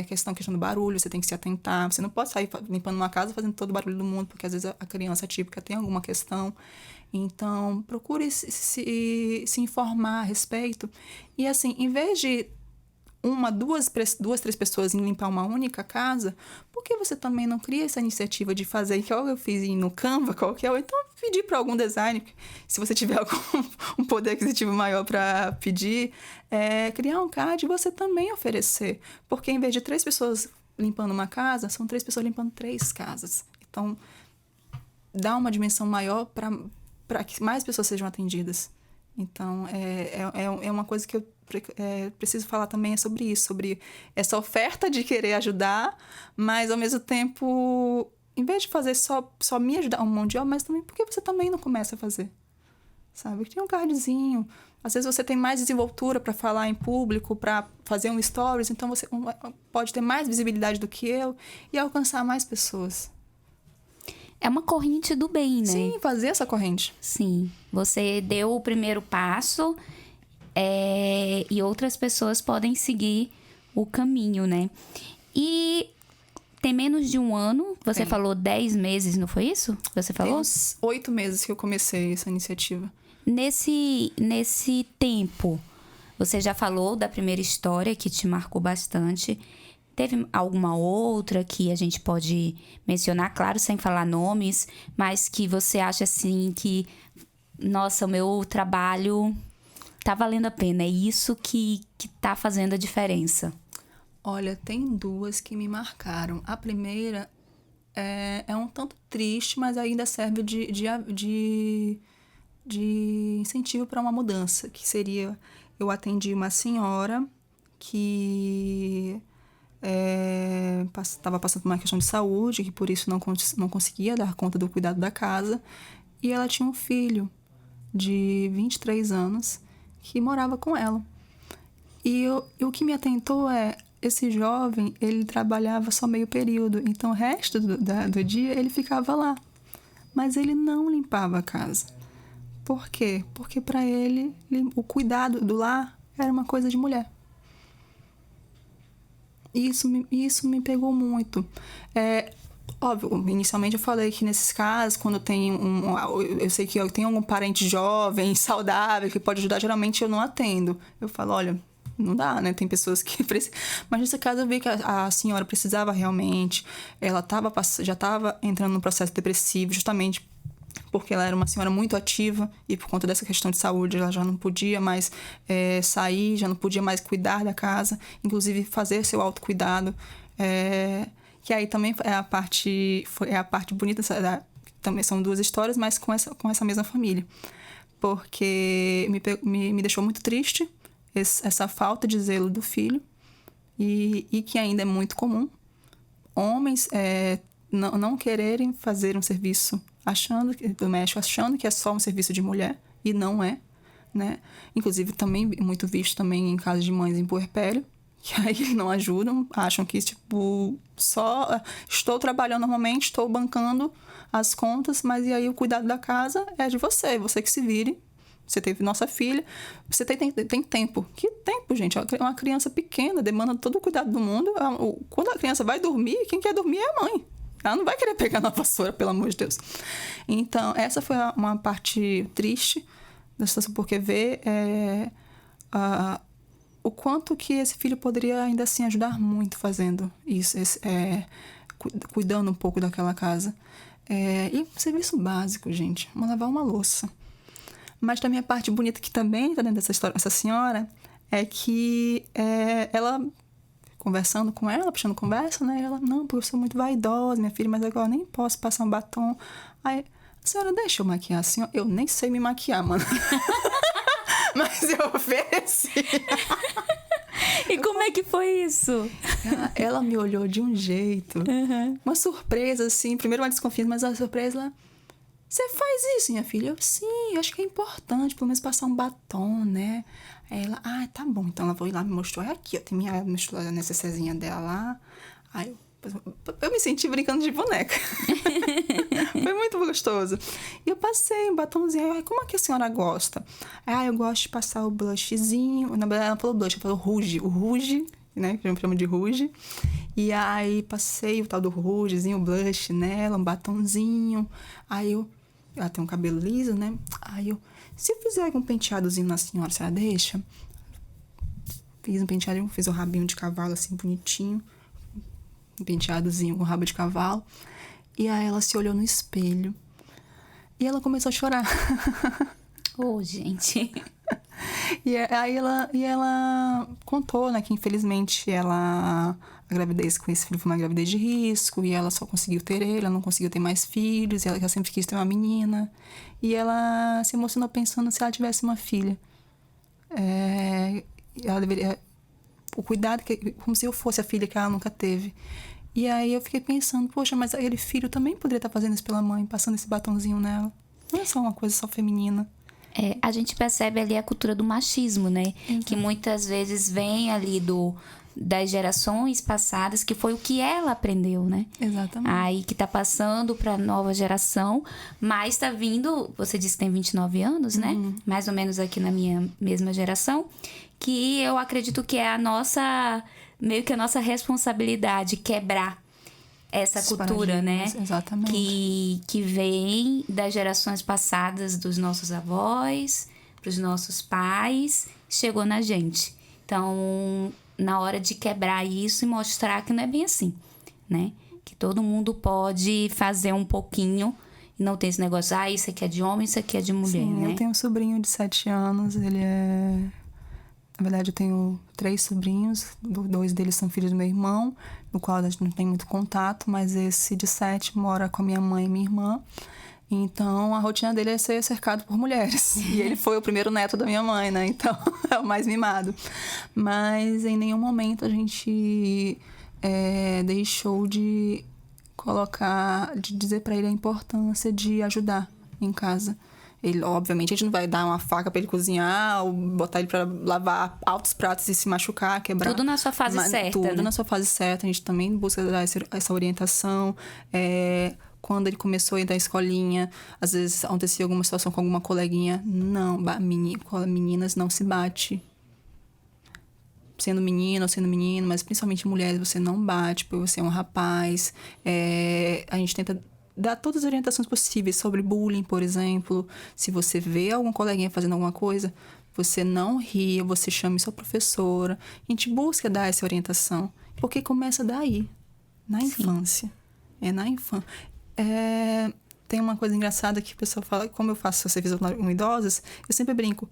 questão do barulho, você tem que se atentar. Você não pode sair limpando uma casa fazendo todo o barulho do mundo, porque às vezes a criança atípica tem alguma questão. Então, procure se informar a respeito. E assim, em vez de duas, três pessoas em limpar uma única casa, por que você também não cria essa iniciativa de fazer, igual eu fiz no Canva, ou então pedir para algum designer, se você tiver um poder aquisitivo maior para pedir, criar um card e você também oferecer. Porque em vez de 3 pessoas limpando uma casa, são 3 pessoas limpando 3 casas. Então, dá uma dimensão maior para que mais pessoas sejam atendidas. Então, é uma coisa que eu preciso falar também sobre isso, sobre essa oferta de querer ajudar, mas ao mesmo tempo, em vez de fazer só me ajudar um monte de obra, mas também porque você também não começa a fazer, sabe? Tem um cardzinho, às vezes você tem mais desenvoltura para falar em público, para fazer um stories, então você pode ter mais visibilidade do que eu e alcançar mais pessoas. É uma corrente do bem, né? Sim, fazer essa corrente. Sim, você deu o primeiro passo e outras pessoas podem seguir o caminho, né? E tem menos de um ano, você falou 10 meses, não foi isso? Você falou? Tem uns 8 meses que eu comecei essa iniciativa. Nesse tempo, você já falou da primeira história que te marcou bastante. Teve alguma outra que a gente pode mencionar, claro, sem falar nomes, mas que você acha assim que, nossa, o meu trabalho tá valendo a pena, é isso que tá fazendo a diferença? Olha, tem 2 que me marcaram. A primeira é um tanto triste, mas ainda serve de incentivo para uma mudança, que seria, eu atendi uma senhora que estava passando por uma questão de saúde, que por isso não conseguia dar conta do cuidado da casa, e ela tinha um filho de 23 anos que morava com ela. E o que me atentou esse jovem, ele trabalhava só meio período, então o resto do dia ele ficava lá, mas ele não limpava a casa. Por quê? Porque para ele o cuidado do lar era uma coisa de mulher. Isso me pegou muito. Óbvio, inicialmente eu falei que nesses casos, quando tem eu sei que eu tenho algum parente jovem, saudável, que pode ajudar, geralmente eu não atendo. Eu falo, olha, não dá, né? Tem pessoas que precisam. Mas nesse caso eu vi que a senhora precisava realmente, ela já estava entrando num processo depressivo, justamente porque ela era uma senhora muito ativa e por conta dessa questão de saúde ela já não podia mais sair, já não podia mais cuidar da casa, inclusive fazer seu autocuidado. Que aí também é a parte bonita, também são 2 histórias, mas com essa mesma família. Porque me deixou muito triste essa falta de zelo do filho e que ainda é muito comum. Homens não quererem fazer um serviço doméstico, achando que é só um serviço de mulher, e não é, né? Inclusive, também muito visto também em casos de mães em puerpério, que aí não ajudam, acham que, só estou trabalhando normalmente, estou bancando as contas, mas e aí o cuidado da casa é de você que se vire, Você teve nossa filha, você tem tempo. Que tempo, gente? É uma criança pequena, demanda todo o cuidado do mundo. Quando a criança vai dormir, quem quer dormir é a mãe. Ela não vai querer pegar na vassoura, pelo amor de Deus. Então, essa foi uma parte triste da situação, porque ver o quanto que esse filho poderia ainda assim ajudar muito fazendo isso, cuidando um pouco daquela casa. E serviço básico, gente, lavar uma louça. Mas também a parte bonita que também está dentro dessa história, essa senhora, é que ela, conversando com ela, puxando conversa, né? Ela, não, porque eu sou muito vaidosa, minha filha, mas agora eu nem posso passar um batom. Aí, a senhora, deixa eu maquiar a senhora. Eu nem sei me maquiar, mano. Mas eu ofereci. E como é que foi isso? Ela me olhou de um jeito. Uma surpresa, assim. Primeiro uma desconfiança, mas a surpresa lá. Você faz isso, minha filha? Eu, sim, eu acho que é importante, pelo menos passar um batom, né? Aí ela, tá bom. Então ela foi lá, me mostrou, aqui, ó, tem minha necessairezinha dela lá. Aí eu me senti brincando de boneca. Foi muito gostoso. E eu passei um batomzinho. Aí, como é que a senhora gosta? Eu gosto de passar o blushzinho. Na verdade, ela falou blush, ela falou rouge. O rouge, né? Que eu chamo de rouge. E aí, passei o tal do rougezinho, o blush nela, um batonzinho. Aí ela tem um cabelo liso, né? Aí se eu fizer um penteadozinho na senhora, a senhora deixa? Fiz um penteadinho, fiz o rabinho de cavalo, assim, bonitinho. Um penteadozinho com rabo de cavalo. E aí ela se olhou no espelho. E ela começou a chorar. Gente. E aí ela contou, né, que infelizmente a gravidez com esse filho foi uma gravidez de risco, e ela só conseguiu ter ele, ela não conseguiu ter mais filhos, e ela sempre quis ter uma menina. E ela se emocionou pensando se ela tivesse uma filha. Ela deveria... O cuidado, como se eu fosse a filha que ela nunca teve. E aí eu fiquei pensando, poxa, mas aquele filho também poderia estar fazendo isso pela mãe, passando esse batonzinho nela. Não é só uma coisa só feminina. A gente percebe ali a cultura do machismo, né? Uhum. Que muitas vezes vem ali das gerações passadas, que foi o que ela aprendeu, né? Exatamente. Aí que tá passando pra nova geração, mas tá vindo, você disse que tem 29 anos, né? Mais ou menos aqui na minha mesma geração, que eu acredito que é meio que a nossa responsabilidade quebrar essa cultura, né? Exatamente. Que vem das gerações passadas, dos nossos avós, pros nossos pais, chegou na gente. Então, na hora de quebrar isso e mostrar que não é bem assim, né? Que todo mundo pode fazer um pouquinho e não tem esse negócio, isso aqui é de homem, isso aqui é de mulher, sim, né? Eu tenho um sobrinho de 7 anos, ele é... Na verdade, eu tenho 3 sobrinhos, 2 deles são filhos do meu irmão, no qual a gente não tem muito contato, mas esse de 7 mora com a minha mãe e minha irmã. Então, a rotina dele é ser cercado por mulheres. E ele foi o primeiro neto da minha mãe, né? Então, é o mais mimado. Mas em nenhum momento a gente deixou de dizer pra ele a importância de ajudar em casa. Ele, obviamente, a gente não vai dar uma faca pra ele cozinhar ou botar ele pra lavar altos pratos e se machucar, quebrar. Tudo na sua fase certa, tudo, né? Na sua fase certa. A gente também busca dar essa orientação. Quando ele começou a ir da escolinha, às vezes acontecia alguma situação com alguma coleguinha. Não, meninas não se bate. Sendo menino ou sendo menino, mas principalmente mulheres, você não bate, porque você é um rapaz. A gente tenta dar todas as orientações possíveis sobre bullying, por exemplo. Se você vê algum coleguinha fazendo alguma coisa, você não ria, você chame sua professora. A gente busca dar essa orientação, porque começa daí, na infância. É na infância. Tem uma coisa engraçada que o pessoal fala, como eu faço serviço com idosos, eu sempre brinco.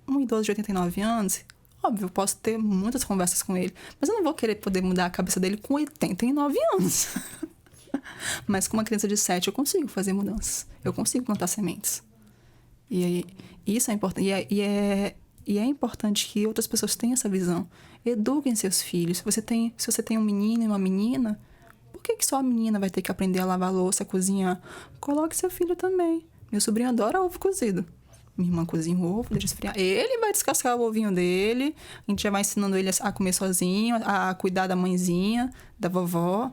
Um idoso de 89 anos, óbvio, eu posso ter muitas conversas com ele, mas eu não vou querer poder mudar a cabeça dele com 89 anos. Mas com uma criança de 7 eu consigo fazer mudanças. Eu consigo plantar sementes. E isso é importante. E é importante que outras pessoas tenham essa visão. Eduquem seus filhos. Se você tem um menino e uma menina, por que só a menina vai ter que aprender a lavar louça, a cozinhar? Coloque seu filho também. Meu sobrinho adora ovo cozido. Minha irmã cozinha o ovo, deixa esfriar. Ele vai descascar o ovinho dele. A gente já vai ensinando ele a comer sozinho, a cuidar da mãezinha, da vovó.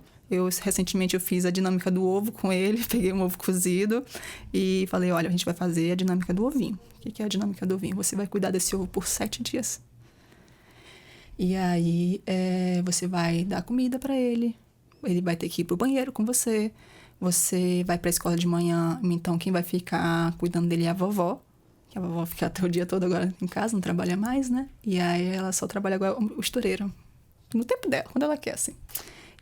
Recentemente eu fiz a dinâmica do ovo com ele, peguei um ovo cozido e falei, olha, a gente vai fazer a dinâmica do ovinho. O que é a dinâmica do ovinho? Você vai cuidar desse ovo por 7 dias. E aí, você vai dar comida para ele. Ele vai ter que ir pro banheiro com você. Você vai pra escola de manhã. Então, quem vai ficar cuidando dele é a vovó. Que a vovó fica até o dia todo agora em casa, não trabalha mais, né? E aí, ela só trabalha agora o costureiro. No tempo dela, quando ela quer, assim.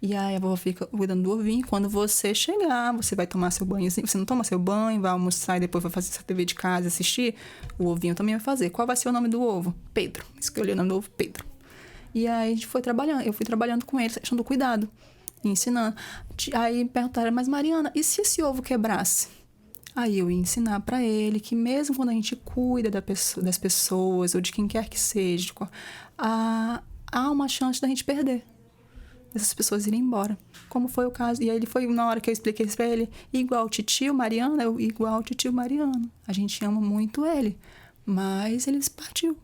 E aí, a vovó fica cuidando do ovinho. Quando você chegar, você vai tomar seu banhozinho. Você não toma seu banho, vai almoçar e depois vai fazer sua TV de casa, assistir. O ovinho também vai fazer. Qual vai ser o nome do ovo? Pedro. Escolhi o nome do ovo, Pedro. E aí, a gente foi trabalhando. Eu fui trabalhando com ele, achando cuidado. Ensinando. Aí perguntaram, mas Mariana, e se esse ovo quebrasse? Aí eu ia ensinar pra ele que mesmo quando a gente cuida das pessoas, ou de quem quer que seja, há uma chance da gente perder. Essas pessoas irem embora. Como foi o caso. E aí ele foi, na hora que eu expliquei isso pra ele, igual o titio Mariano, igual o titio Mariano. A gente ama muito ele. Mas ele partiu.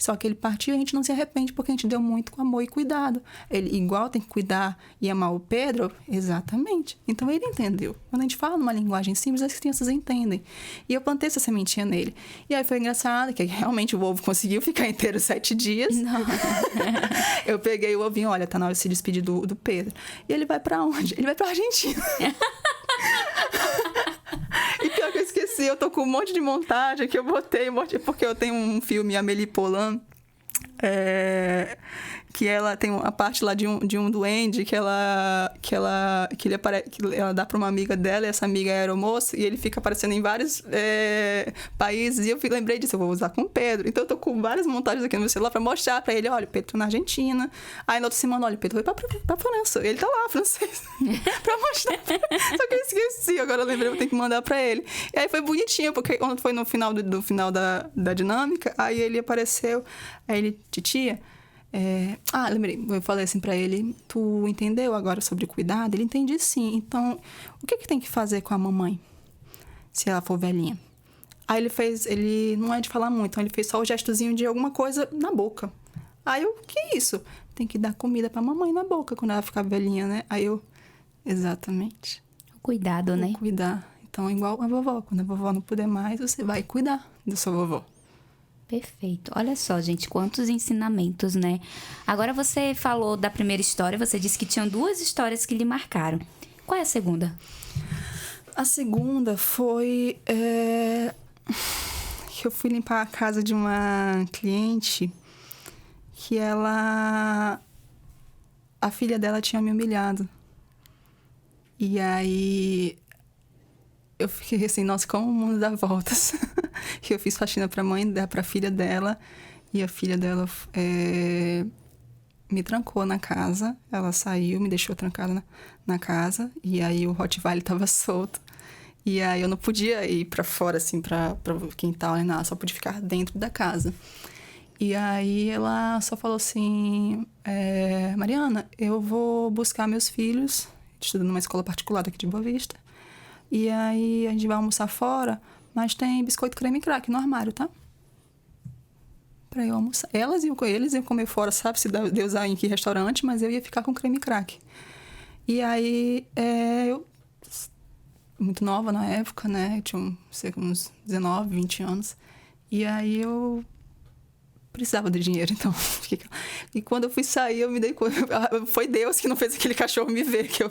Só que ele partiu e a gente não se arrepende porque a gente deu muito com amor e cuidado. Ele igual tem que cuidar e amar o Pedro, exatamente. Então ele entendeu. Quando a gente fala numa linguagem simples, as crianças entendem. E eu plantei essa sementinha nele. E aí foi engraçado que realmente o ovo conseguiu ficar inteiro 7 dias. Não. Eu peguei o ovinho, olha, tá na hora de se despedir do Pedro. E ele vai pra onde? Ele vai pra Argentina. E pior que eu esqueci, eu tô com um monte de montagem que eu botei, porque eu tenho um filme, Amélie Poulain, que ela tem a parte lá de um duende que ela dá pra uma amiga dela, e essa amiga é aeromoça, e ele fica aparecendo em vários países, e eu lembrei disso, eu vou usar com o Pedro. Então eu tô com várias montagens aqui no meu celular pra mostrar pra ele, olha, o Pedro tá na Argentina. Aí na outra semana, olha, o Pedro foi pra França, ele tá lá, francês, pra mostrar. Só que eu esqueci, agora eu lembrei, eu tenho que mandar pra ele. E aí foi bonitinho, porque quando foi no final do final da dinâmica, aí ele apareceu, aí ele, titia... lembrei, eu falei assim pra ele, tu entendeu agora sobre cuidado? Ele entende sim. Então, o que tem que fazer com a mamãe se ela for velhinha? Aí ele não é de falar muito, então ele fez só o gestozinho de alguma coisa na boca. Aí eu, que isso? Tem que dar comida pra mamãe na boca quando ela ficar velhinha, né? Aí eu, exatamente. Cuidado, né? Cuidar. Então, igual a vovó, quando a vovó não puder mais, você vai cuidar da sua vovó. Perfeito. Olha só, gente, quantos ensinamentos, né? Agora você falou da primeira história, você disse que tinham 2 histórias que lhe marcaram. Qual é a segunda? A segunda foi que eu fui limpar a casa de uma cliente que a filha dela tinha me humilhado. E aí eu fiquei assim, nossa, como o mundo dá voltas. Que eu fiz faxina pra filha dela, e a filha dela me trancou na casa. Ela saiu, me deixou trancada na casa, e aí o Rottweiler tava solto. E aí eu não podia ir pra fora, assim, pra quintal, nem nada, só podia ficar dentro da casa. E aí ela só falou assim, Mariana, eu vou buscar meus filhos, estudo numa escola particular daqui de Boa Vista, e aí a gente vai almoçar fora, mas tem biscoito creme crack no armário, tá? Pra eu almoçar. Eles iam comer fora, sabe? Se Deus em que restaurante, mas eu ia ficar com creme crack. E aí, eu... Muito nova na época, né? Eu tinha uns 19, 20 anos. E aí eu precisava de dinheiro, então... E quando eu fui sair, eu me dei conta... Foi Deus que não fez aquele cachorro me ver, que eu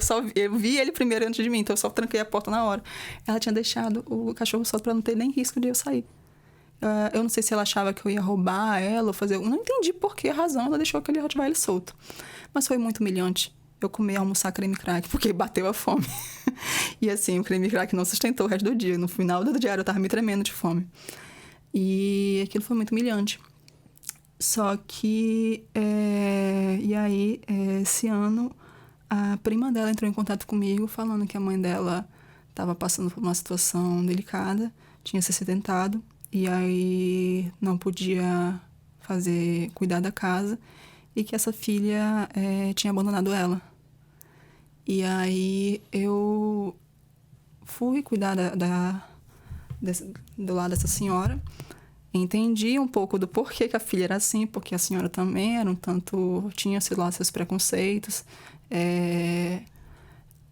vi ele primeiro antes de mim, então eu só tranquei a porta na hora. Ela tinha deixado o cachorro solto pra não ter nem risco de eu sair. Eu não sei se ela achava que eu ia roubar ela ou fazer... Eu não entendi por que razão ela deixou aquele Rottweiler solto. Mas foi muito humilhante. Eu comi e almoçar creme crack, porque bateu a fome. E assim, o creme crack não sustentou o resto do dia. No final do diário eu tava me tremendo de fome. E aquilo foi muito humilhante. Só que... E aí, esse ano, a prima dela entrou em contato comigo, falando que a mãe dela estava passando por uma situação delicada, tinha se acidentado, e aí não podia cuidar da casa, e que essa filha tinha abandonado ela. E aí eu fui cuidar do lado dessa senhora, entendi um pouco do porquê que a filha era assim, porque a senhora também era um tanto... tinha, sei lá, seus preconceitos.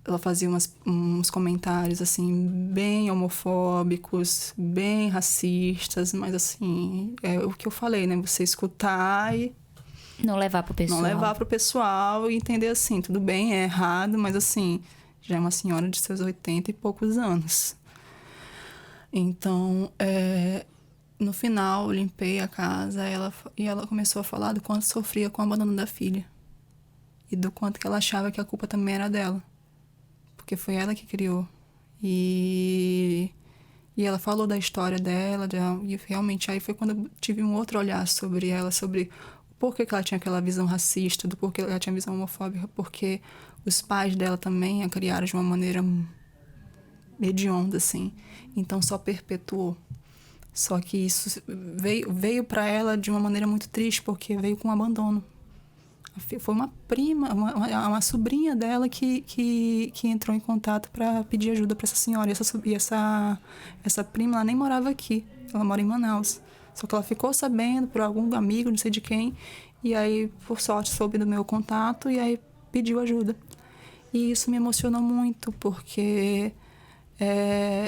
ela fazia uns comentários, assim, bem homofóbicos, bem racistas, mas, assim, é o que eu falei, né? Você escutar e Não levar pro pessoal. não levar pro pessoal e entender, assim, tudo bem, é errado, mas, assim, já é uma senhora de seus 80 e poucos anos. Então, no final, eu limpei a casa e ela começou a falar do quanto sofria com o abandono da filha. E do quanto que ela achava que a culpa também era dela. Porque foi ela que criou. E ela falou da história dela, e realmente aí foi quando eu tive um outro olhar sobre ela, sobre o porquê que ela tinha aquela visão racista, do porquê ela tinha visão homofóbica, porque os pais dela também a criaram de uma maneira hedionda, assim. Então só perpetuou. Só que isso veio para ela de uma maneira muito triste, porque veio com abandono. Foi uma prima, uma sobrinha dela que entrou em contato para pedir ajuda para essa senhora. E essa prima, ela nem morava aqui, ela mora em Manaus. Só que ela ficou sabendo por algum amigo, não sei de quem, e aí, por sorte, soube do meu contato e aí pediu ajuda. E isso me emocionou muito, porque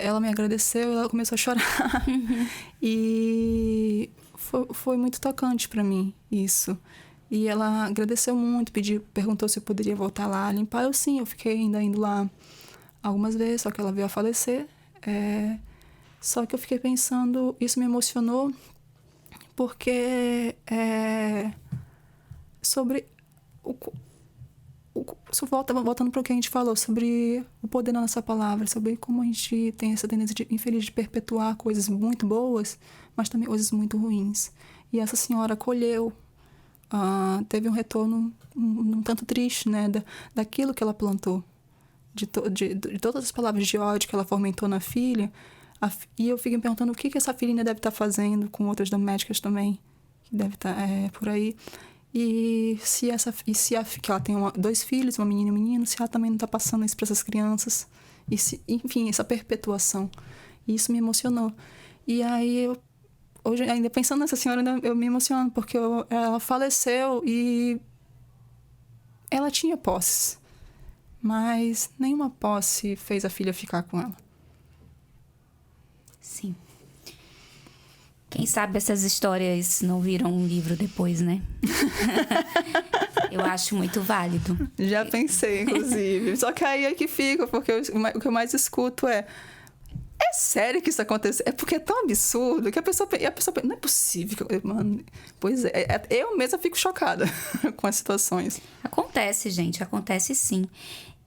ela me agradeceu e ela começou a chorar. E foi muito tocante para mim, isso. E ela agradeceu muito, perguntou se eu poderia voltar lá a limpar. Eu fiquei ainda indo lá algumas vezes, só que ela veio a falecer. Só que eu fiquei pensando, isso me emocionou, porque sobre voltando para o que a gente falou, sobre o poder da nossa palavra, sobre como a gente tem essa tendência infeliz de perpetuar coisas muito boas, mas também coisas muito ruins. E essa senhora acolheu, teve um retorno um tanto triste, né, daquilo que ela plantou, de todas as palavras de ódio que ela fomentou na filha. E eu fico me perguntando o que essa filhinha deve estar fazendo com outras domésticas também, que deve estar por aí. E que ela tem 2 filhos, uma menina e um menino, se ela também não está passando isso para essas crianças. Enfim, essa perpetuação. E isso me emocionou. E aí, hoje, ainda pensando nessa senhora, eu me emociono, porque ela faleceu e ela tinha posses. Mas nenhuma posse fez a filha ficar com ela. Sim. Quem sabe essas histórias não viram um livro depois, né? Eu acho muito válido. Já pensei, inclusive. Só que aí é que fica, porque o que eu mais escuto é sério que isso aconteceu? É porque é tão absurdo que a pessoa não é possível. Mano, pois eu mesma fico chocada com as situações. Acontece, gente, acontece sim.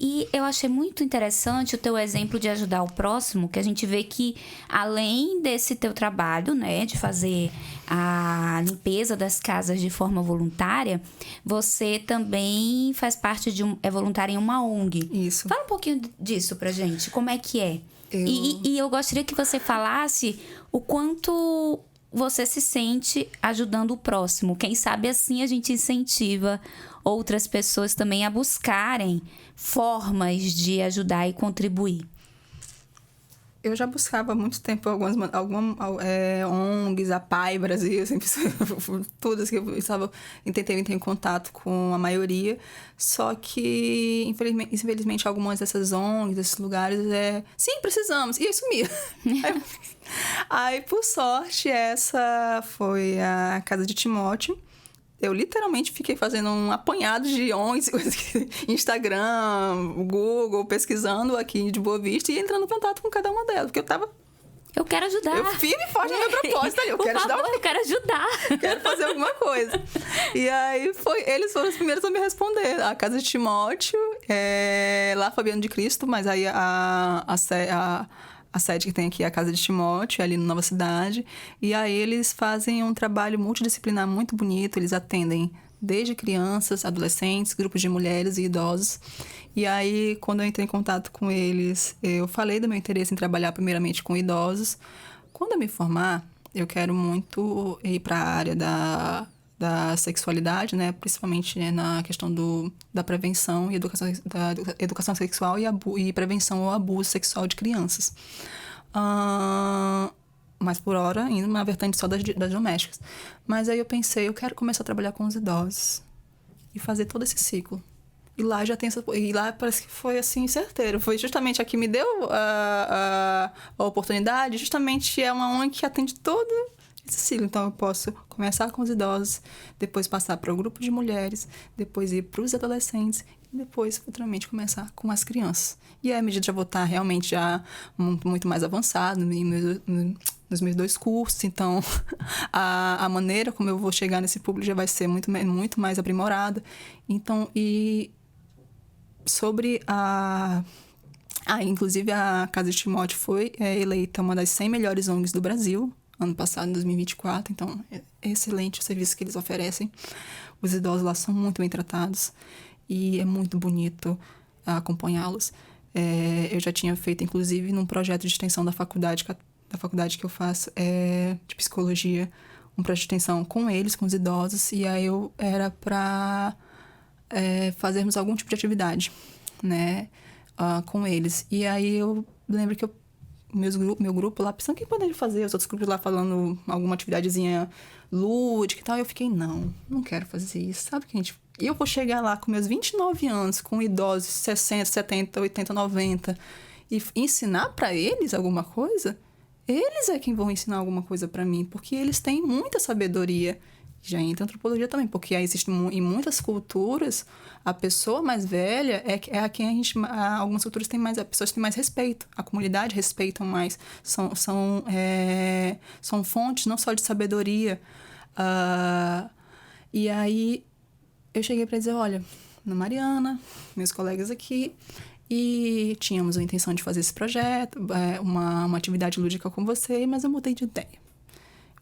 E eu achei muito interessante o teu exemplo de ajudar o próximo, que a gente vê que, além desse teu trabalho, né, de fazer a limpeza das casas de forma voluntária, você também faz parte é voluntária em uma ONG. Isso. Fala um pouquinho disso pra gente, como é que é? E eu gostaria que você falasse o quanto você se sente ajudando o próximo. Quem sabe assim a gente incentiva outras pessoas também a buscarem formas de ajudar e contribuir. Eu já buscava há muito tempo algumas ONGs, a PAI Brasil, sempre todas que eu tentei entrar em contato com a maioria, só que infelizmente algumas dessas ONGs, desses lugares, sim, precisamos, e eu sumia. Aí, por sorte, essa foi a Casa de Timóteo. Eu literalmente fiquei fazendo um apanhado de ONGs, Instagram, Google, pesquisando aqui de Boa Vista e entrando em contato com cada uma delas, porque eu quero ajudar. Eu firme e forte no meu propósito ali. Eu quero ajudar. Eu quero ajudar. Quero fazer alguma coisa. E aí, eles foram os primeiros a me responder. A Casa de Timóteo, lá Fabiano de Cristo, mas aí a sede que tem aqui é a Casa de Timóteo, ali na Nova Cidade. E aí eles fazem um trabalho multidisciplinar muito bonito. Eles atendem desde crianças, adolescentes, grupos de mulheres e idosos. E aí, quando eu entrei em contato com eles, eu falei do meu interesse em trabalhar primeiramente com idosos. Quando eu me formar, eu quero muito ir para a área da sexualidade, né? Principalmente, né, na questão da prevenção e da educação sexual e prevenção ao abuso sexual de crianças. Mas por hora, ainda na vertente só das domésticas. Mas aí eu pensei, eu quero começar a trabalhar com os idosos e fazer todo esse ciclo. E lá já tem e lá parece que foi assim certeiro. Foi justamente a que me deu a oportunidade, justamente é uma ONG que atende todo esse ciclo. Então eu posso começar com os idosos, depois passar para o grupo de mulheres, depois ir para os adolescentes e depois futuramente começar com as crianças. E aí a medida já vou estar realmente já muito mais avançado nos meus 2 cursos, então a maneira como eu vou chegar nesse público já vai ser muito mais aprimorada. Então, e sobre inclusive a Casa de Timóteo foi eleita uma das 100 melhores ONGs do Brasil, ano passado, em 2024. Então, é excelente o serviço que eles oferecem. Os idosos lá são muito bem tratados e é muito bonito acompanhá-los. Eu já tinha feito, inclusive, num projeto de extensão da faculdade que eu faço, de psicologia, um projeto de extensão com eles, com os idosos, e aí era para fazermos algum tipo de atividade, né, com eles. E aí eu lembro que meu grupo lá, pensando o que poderia fazer, os outros grupos lá falando alguma atividadezinha lúdica e tal, e eu fiquei, não quero fazer isso, sabe que E eu vou chegar lá com meus 29 anos, com idosos 60, 70, 80, 90, e ensinar para eles alguma coisa? Eles é quem vão ensinar alguma coisa para mim, porque eles têm muita sabedoria. Já entra a antropologia também, porque aí existe em muitas culturas, a pessoa mais velha é a quem algumas culturas têm mais, as pessoas têm mais respeito, a comunidade respeitam mais, são fontes não só de sabedoria. E aí eu cheguei para dizer, olha, Ana Mariana, meus colegas aqui, e tínhamos a intenção de fazer esse projeto, uma atividade lúdica com você, mas eu mudei de ideia.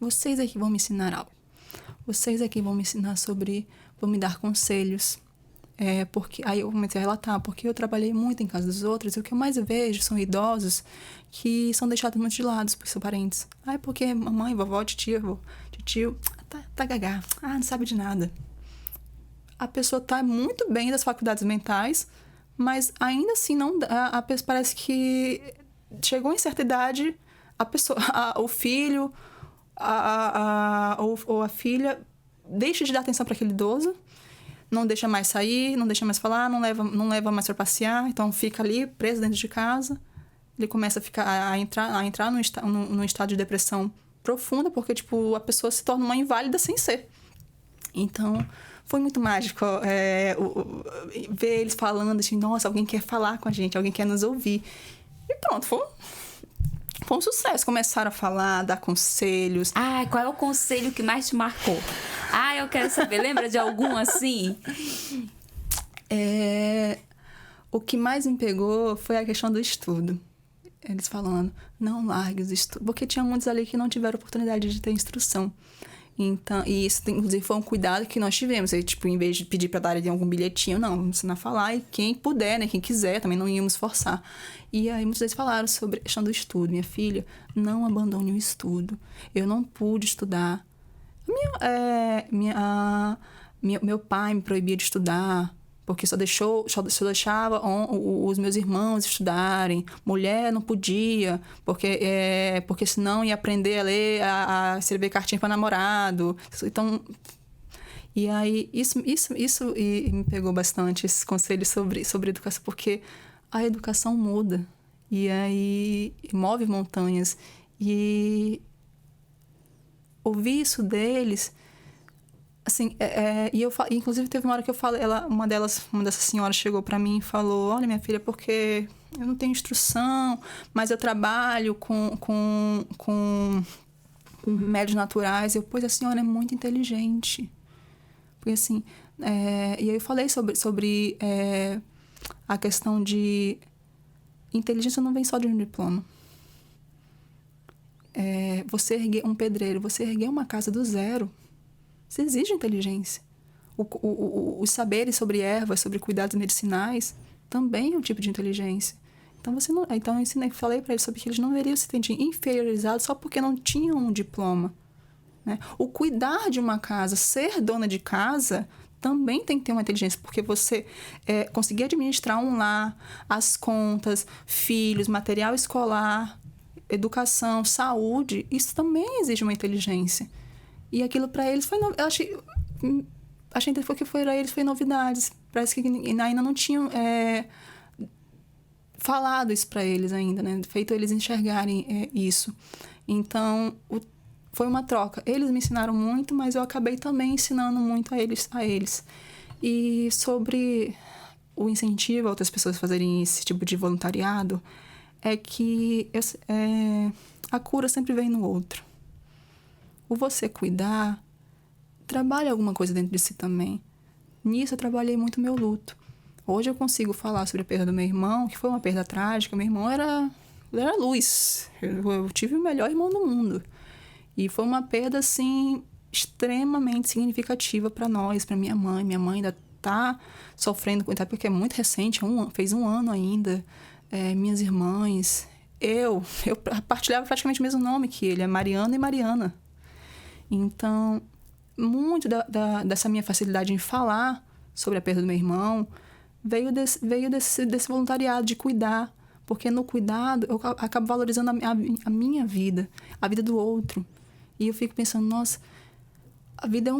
Vocês aqui vão me ensinar algo. Vocês aqui vão me ensinar vão me dar conselhos. Porque aí eu comecei a relatar, porque eu trabalhei muito em casa dos outros, e o que eu mais vejo são idosos que são deixados muito de lado por seus parentes. Porque mamãe, vovó, tio, tá gagá, não sabe de nada. A pessoa tá muito bem das faculdades mentais, mas ainda assim a pessoa parece que chegou em certa idade, a pessoa, o filho ou a filha deixa de dar atenção para aquele idoso, não deixa mais sair, não deixa mais falar, não leva mais para passear, então fica ali preso dentro de casa. Ele começa a entrar num estado de depressão profunda, porque a pessoa se torna uma inválida sem ser. Então foi muito mágico ver eles falando assim, nossa, alguém quer falar com a gente, alguém quer nos ouvir. E pronto, foi um sucesso. Começaram a falar, dar conselhos. Qual é o conselho que mais te marcou? Eu quero saber. Lembra de algum assim? O que mais me pegou foi a questão do estudo. Eles falando, não largue os estudos. Porque tinha muitos ali que não tiveram oportunidade de ter instrução. Então, e isso, inclusive, foi um cuidado que nós tivemos. Aí, em vez de pedir para darem algum bilhetinho, não, vamos ensinar a falar. E quem puder, né, quem quiser, também não íamos forçar. E aí, muitos deles falaram sobre a questão do estudo. Minha filha, não abandone o estudo. Eu não pude estudar. Meu pai me proibia de estudar, porque só deixava os meus irmãos estudarem. Mulher não podia, porque senão ia aprender a ler, a escrever cartinha para namorado. Então, e aí isso me pegou bastante, esses conselhos sobre educação, porque a educação muda, e aí move montanhas. E ouvir isso deles, assim, inclusive teve uma hora que eu falei, uma dessas senhoras chegou para mim e falou, olha, minha filha, porque eu não tenho instrução, mas eu trabalho com remédios naturais. Pois a senhora é muito inteligente. Porque assim, e aí eu falei sobre a questão de inteligência não vem só de um diploma. Você erguer um pedreiro, você erguer uma casa do zero, isso exige inteligência. Os saberes sobre ervas, sobre cuidados medicinais, também é um tipo de inteligência. Então eu falei para eles sobre que eles não deveriam se sentir inferiorizados só porque não tinham um diploma, né? O cuidar de uma casa, ser dona de casa, também tem que ter uma inteligência, porque você conseguir administrar um lar, as contas, filhos, material escolar, educação, saúde, isso também exige uma inteligência. E aquilo para eles foi... Achei que para eles foi novidades. parece que ainda não tinham falado isso para eles ainda, né? Feito eles enxergarem isso. Então, foi uma troca. Eles me ensinaram muito, mas eu acabei também ensinando muito a eles. E sobre o incentivo a outras pessoas a fazerem esse tipo de voluntariado, é que a cura sempre vem no outro. O você cuidar, trabalha alguma coisa dentro de si também. Nisso eu trabalhei muito meu luto. Hoje eu consigo falar sobre a perda do meu irmão, que foi uma perda trágica. Meu irmão era luz. Eu tive o melhor irmão do mundo. E foi uma perda, assim, extremamente significativa para nós, para minha mãe. Minha mãe ainda tá sofrendo com isso, porque é muito recente, fez 1 ano ainda. Minhas irmãs. Eu partilhava praticamente o mesmo nome que ele, é Mariana e Mariana. Então, muito dessa minha facilidade em falar sobre a perda do meu irmão veio desse voluntariado de cuidar. Porque no cuidado eu acabo valorizando a minha vida, a vida do outro. E eu fico pensando, nossa, a vida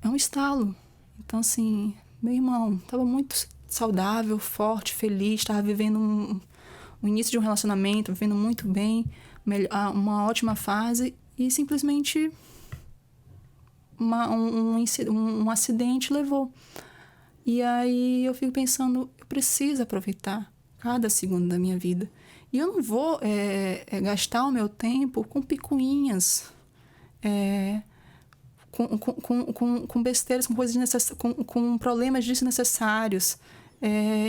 é um estalo. Então, assim, meu irmão estava muito saudável, forte, feliz, estava vivendo o início de um relacionamento, vivendo muito bem, uma ótima fase, e simplesmente um acidente levou. E aí eu fico pensando, eu preciso aproveitar cada segundo da minha vida. E eu não vou gastar o meu tempo com picuinhas, com besteiras, com coisas com problemas desnecessários.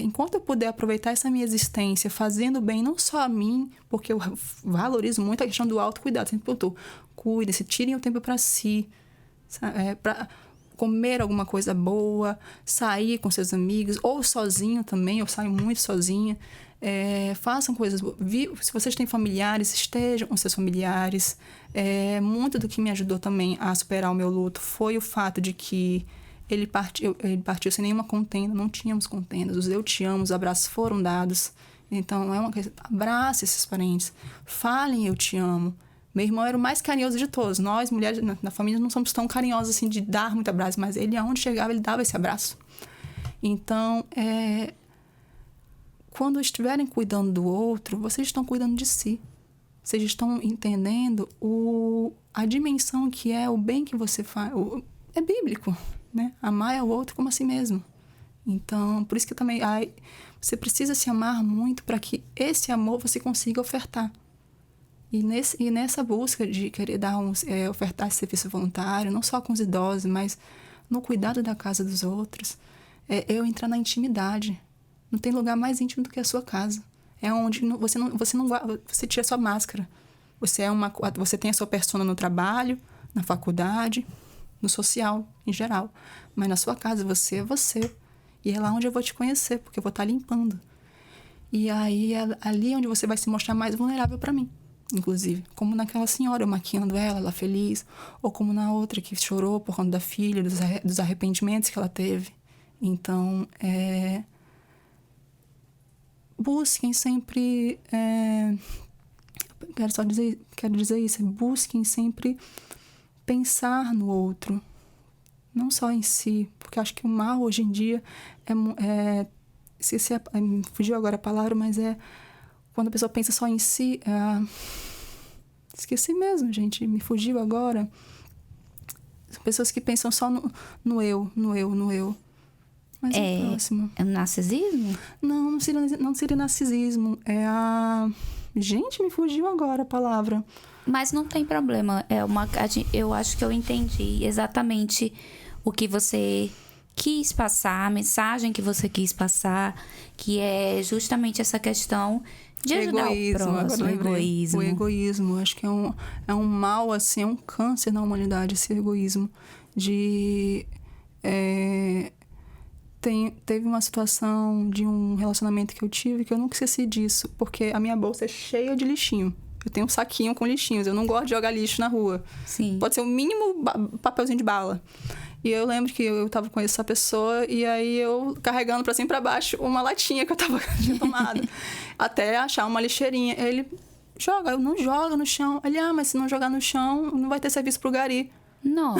Enquanto eu puder aproveitar essa minha existência fazendo bem não só a mim, porque eu valorizo muito a questão do autocuidado, sempre perguntou, cuide-se, tirem o tempo para si, para comer alguma coisa boa, sair com seus amigos, ou sozinho também, eu saio muito sozinha. Façam coisas boas. Se vocês têm familiares, estejam com seus familiares. Muito do que me ajudou também a superar o meu luto foi o fato de que ele partiu sem nenhuma contenda, não tínhamos contendas, os eu te amo, os abraços foram dados. Então, é uma coisa, abrace esses parentes, falem eu te amo. Meu irmão era o mais carinhoso de todos. Nós, mulheres na família, não somos tão carinhosas assim de dar muito abraço, mas ele, aonde chegava, ele dava esse abraço. Então, quando estiverem cuidando do outro, vocês estão cuidando de si. Vocês estão entendendo a dimensão que é o bem que você faz. É bíblico, né? Amar ao outro como a si mesmo. Então, por isso que também você precisa se amar muito para que esse amor você consiga ofertar. E nessa busca de querer ofertar esse serviço voluntário, não só com os idosos, mas no cuidado da casa dos outros, eu entrar na intimidade. Não tem lugar mais íntimo do que a sua casa. É onde você tira a sua máscara. Você tem a sua persona no trabalho, na faculdade, no social, em geral. Mas na sua casa, você é você. E é lá onde eu vou te conhecer, porque eu vou estar limpando. E aí, ali é onde você vai se mostrar mais vulnerável para mim. Inclusive, como naquela senhora, eu maquiando ela feliz, ou como na outra que chorou por conta da filha, dos arrependimentos que ela teve. Então, busquem sempre, quero dizer isso, busquem sempre pensar no outro, não só em si, porque acho que o mal hoje em dia fugiu agora a palavra, mas quando a pessoa pensa só em si, esqueci mesmo, gente, me fugiu agora. São pessoas que pensam só no eu. Mas é o próximo. É o narcisismo? Não seria narcisismo. Gente, me fugiu agora a palavra. Mas não tem problema. Eu acho que eu entendi exatamente o que você quis passar, a mensagem que você quis passar, que é justamente essa questão de ajudar o próximo, o egoísmo. Acho que é um mal, assim, é um câncer na humanidade, esse egoísmo. Teve uma situação de um relacionamento que eu tive que eu nunca esqueci disso, porque a minha bolsa é cheia de lixinho. Eu tenho um saquinho com lixinhos, eu não gosto de jogar lixo na rua. Sim. Pode ser o mínimo papelzinho de bala. E eu lembro que eu tava com essa pessoa e aí eu carregando pra cima e pra baixo uma latinha que eu tinha tomado. Até achar uma lixeirinha. Ele joga, eu não jogo no chão. Ele, mas se não jogar no chão, não vai ter serviço pro gari. Não.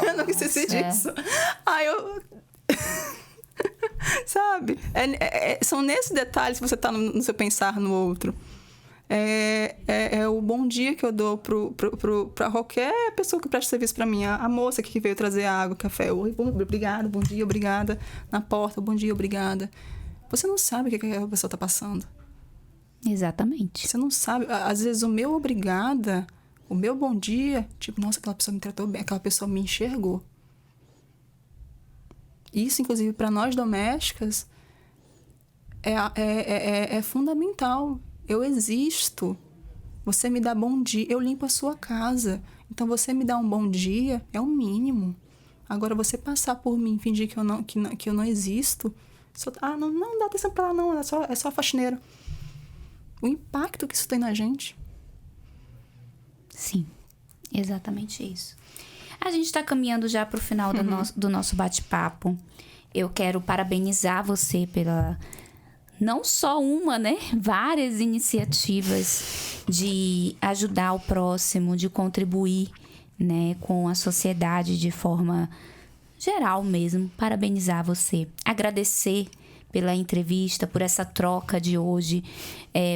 Eu não esqueci disso. Aí eu... Sabe? São nesses detalhes que você tá no seu pensar no outro. É o bom dia que eu dou pra qualquer pessoa que presta serviço pra mim. A moça que veio trazer água, café. Oi, obrigado, bom dia, obrigada. Na porta, bom dia, obrigada. Você não sabe o que aquela pessoa tá passando. Exatamente. Você não sabe. Às vezes o meu obrigada, o meu bom dia, tipo, nossa, aquela pessoa me tratou bem, aquela pessoa me enxergou. Isso, inclusive, para nós domésticas, é fundamental. Eu existo. Você me dá bom dia, eu limpo a sua casa. Então, você me dá um bom dia é o mínimo. Agora, você passar por mim, fingir que eu não existo... não dá atenção pra ela, não. É só faxineira. O impacto que isso tem na gente. Sim, exatamente isso. A gente está caminhando já para o final do nosso bate-papo. Eu quero parabenizar você pela... Não só uma, né? Várias iniciativas de ajudar o próximo, de contribuir, né, com a sociedade de forma geral mesmo. Parabenizar você. Agradecer pela entrevista, por essa troca de hoje,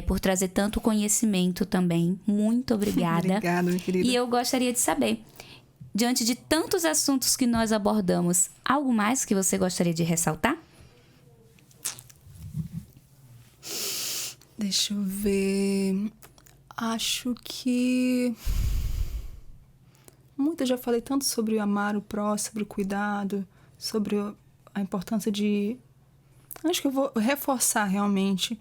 por trazer tanto conhecimento também. Muito obrigada. Obrigada, minha querida. E eu gostaria de saber, diante de tantos assuntos que nós abordamos, algo mais que você gostaria de ressaltar? Deixa eu ver. Acho que... eu já falei tanto sobre amar o próximo, sobre o cuidado, sobre a importância de... Acho que eu vou reforçar realmente.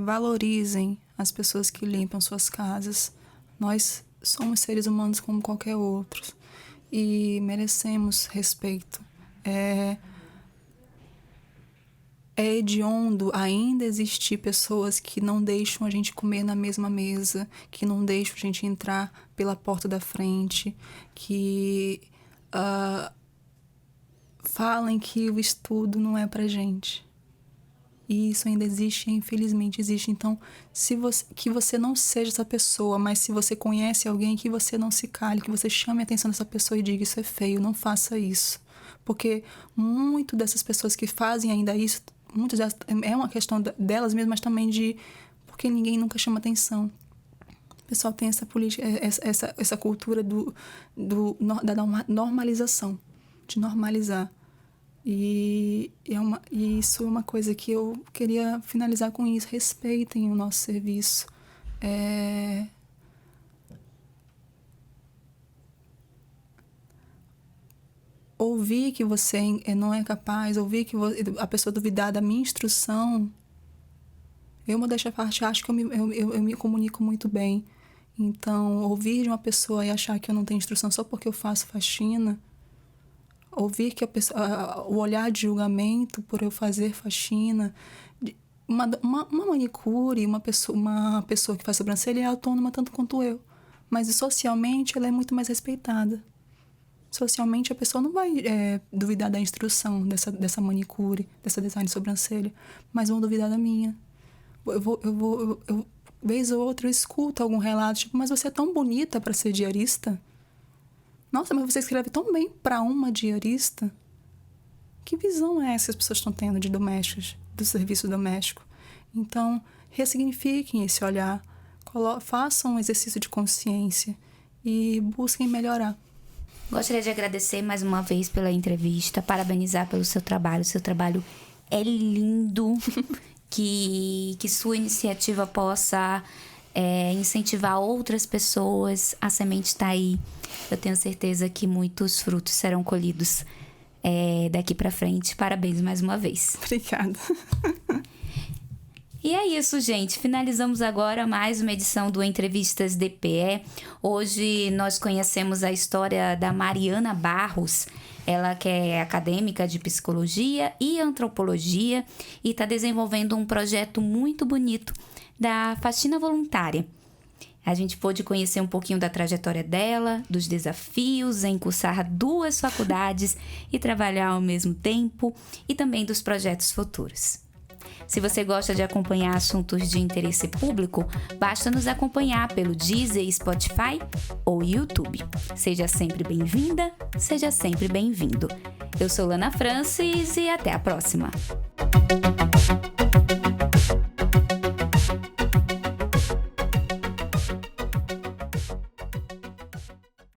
Valorizem as pessoas que limpam suas casas. Nós somos seres humanos como qualquer outro. E merecemos respeito. É hediondo ainda existir pessoas que não deixam a gente comer na mesma mesa, que não deixam a gente entrar pela porta da frente, que falem que o estudo não é pra gente. E isso ainda existe, infelizmente existe. Então, que você não seja essa pessoa, mas se você conhece alguém, que você não se cale, que você chame a atenção dessa pessoa e diga, isso é feio, não faça isso. Porque muito dessas pessoas que fazem ainda isso, muitas delas, é uma questão delas mesmas, mas também porque ninguém nunca chama atenção. O pessoal tem essa política, essa cultura da normalização, de normalizar. E isso é uma coisa que eu queria finalizar com isso. Respeitem o nosso serviço. Ouvir que você não é capaz, ouvir que a pessoa duvidar da minha instrução. Eu, modéstia à parte, acho que eu me comunico muito bem. Então, ouvir de uma pessoa e achar que eu não tenho instrução só porque eu faço faxina... Ouvir que o olhar de julgamento por eu fazer faxina, uma manicure, uma pessoa que faz sobrancelha é autônoma tanto quanto eu. Mas socialmente ela é muito mais respeitada. Socialmente a pessoa não vai duvidar da instrução dessa manicure, dessa design de sobrancelha, mas vão duvidar da minha. Vez ou outra eu escuto algum relato, tipo, mas você é tão bonita para ser diarista? Nossa, mas você escreve tão bem para uma diarista. Que visão é essa que as pessoas estão tendo de domésticos, do serviço doméstico? Então, ressignifiquem esse olhar, façam um exercício de consciência e busquem melhorar. Gostaria de agradecer mais uma vez pela entrevista, parabenizar pelo seu trabalho. Seu trabalho é lindo, que sua iniciativa possa... incentivar outras pessoas. A semente está aí. Eu tenho certeza que muitos frutos serão colhidos daqui para frente. Parabéns mais uma vez. Obrigada. E é isso, gente. Finalizamos agora mais uma edição do Entrevistas DPE. Hoje nós conhecemos a história da Mariana Barros. Ela que é acadêmica de psicologia e antropologia e está desenvolvendo um projeto muito bonito da faxina voluntária. A gente pôde conhecer um pouquinho da trajetória dela, dos desafios em cursar 2 faculdades e trabalhar ao mesmo tempo, e também dos projetos futuros. Se você gosta de acompanhar assuntos de interesse público, basta nos acompanhar pelo Deezer, Spotify ou YouTube. Seja sempre bem-vinda, seja sempre bem-vindo. Eu sou Lana Francis e até a próxima!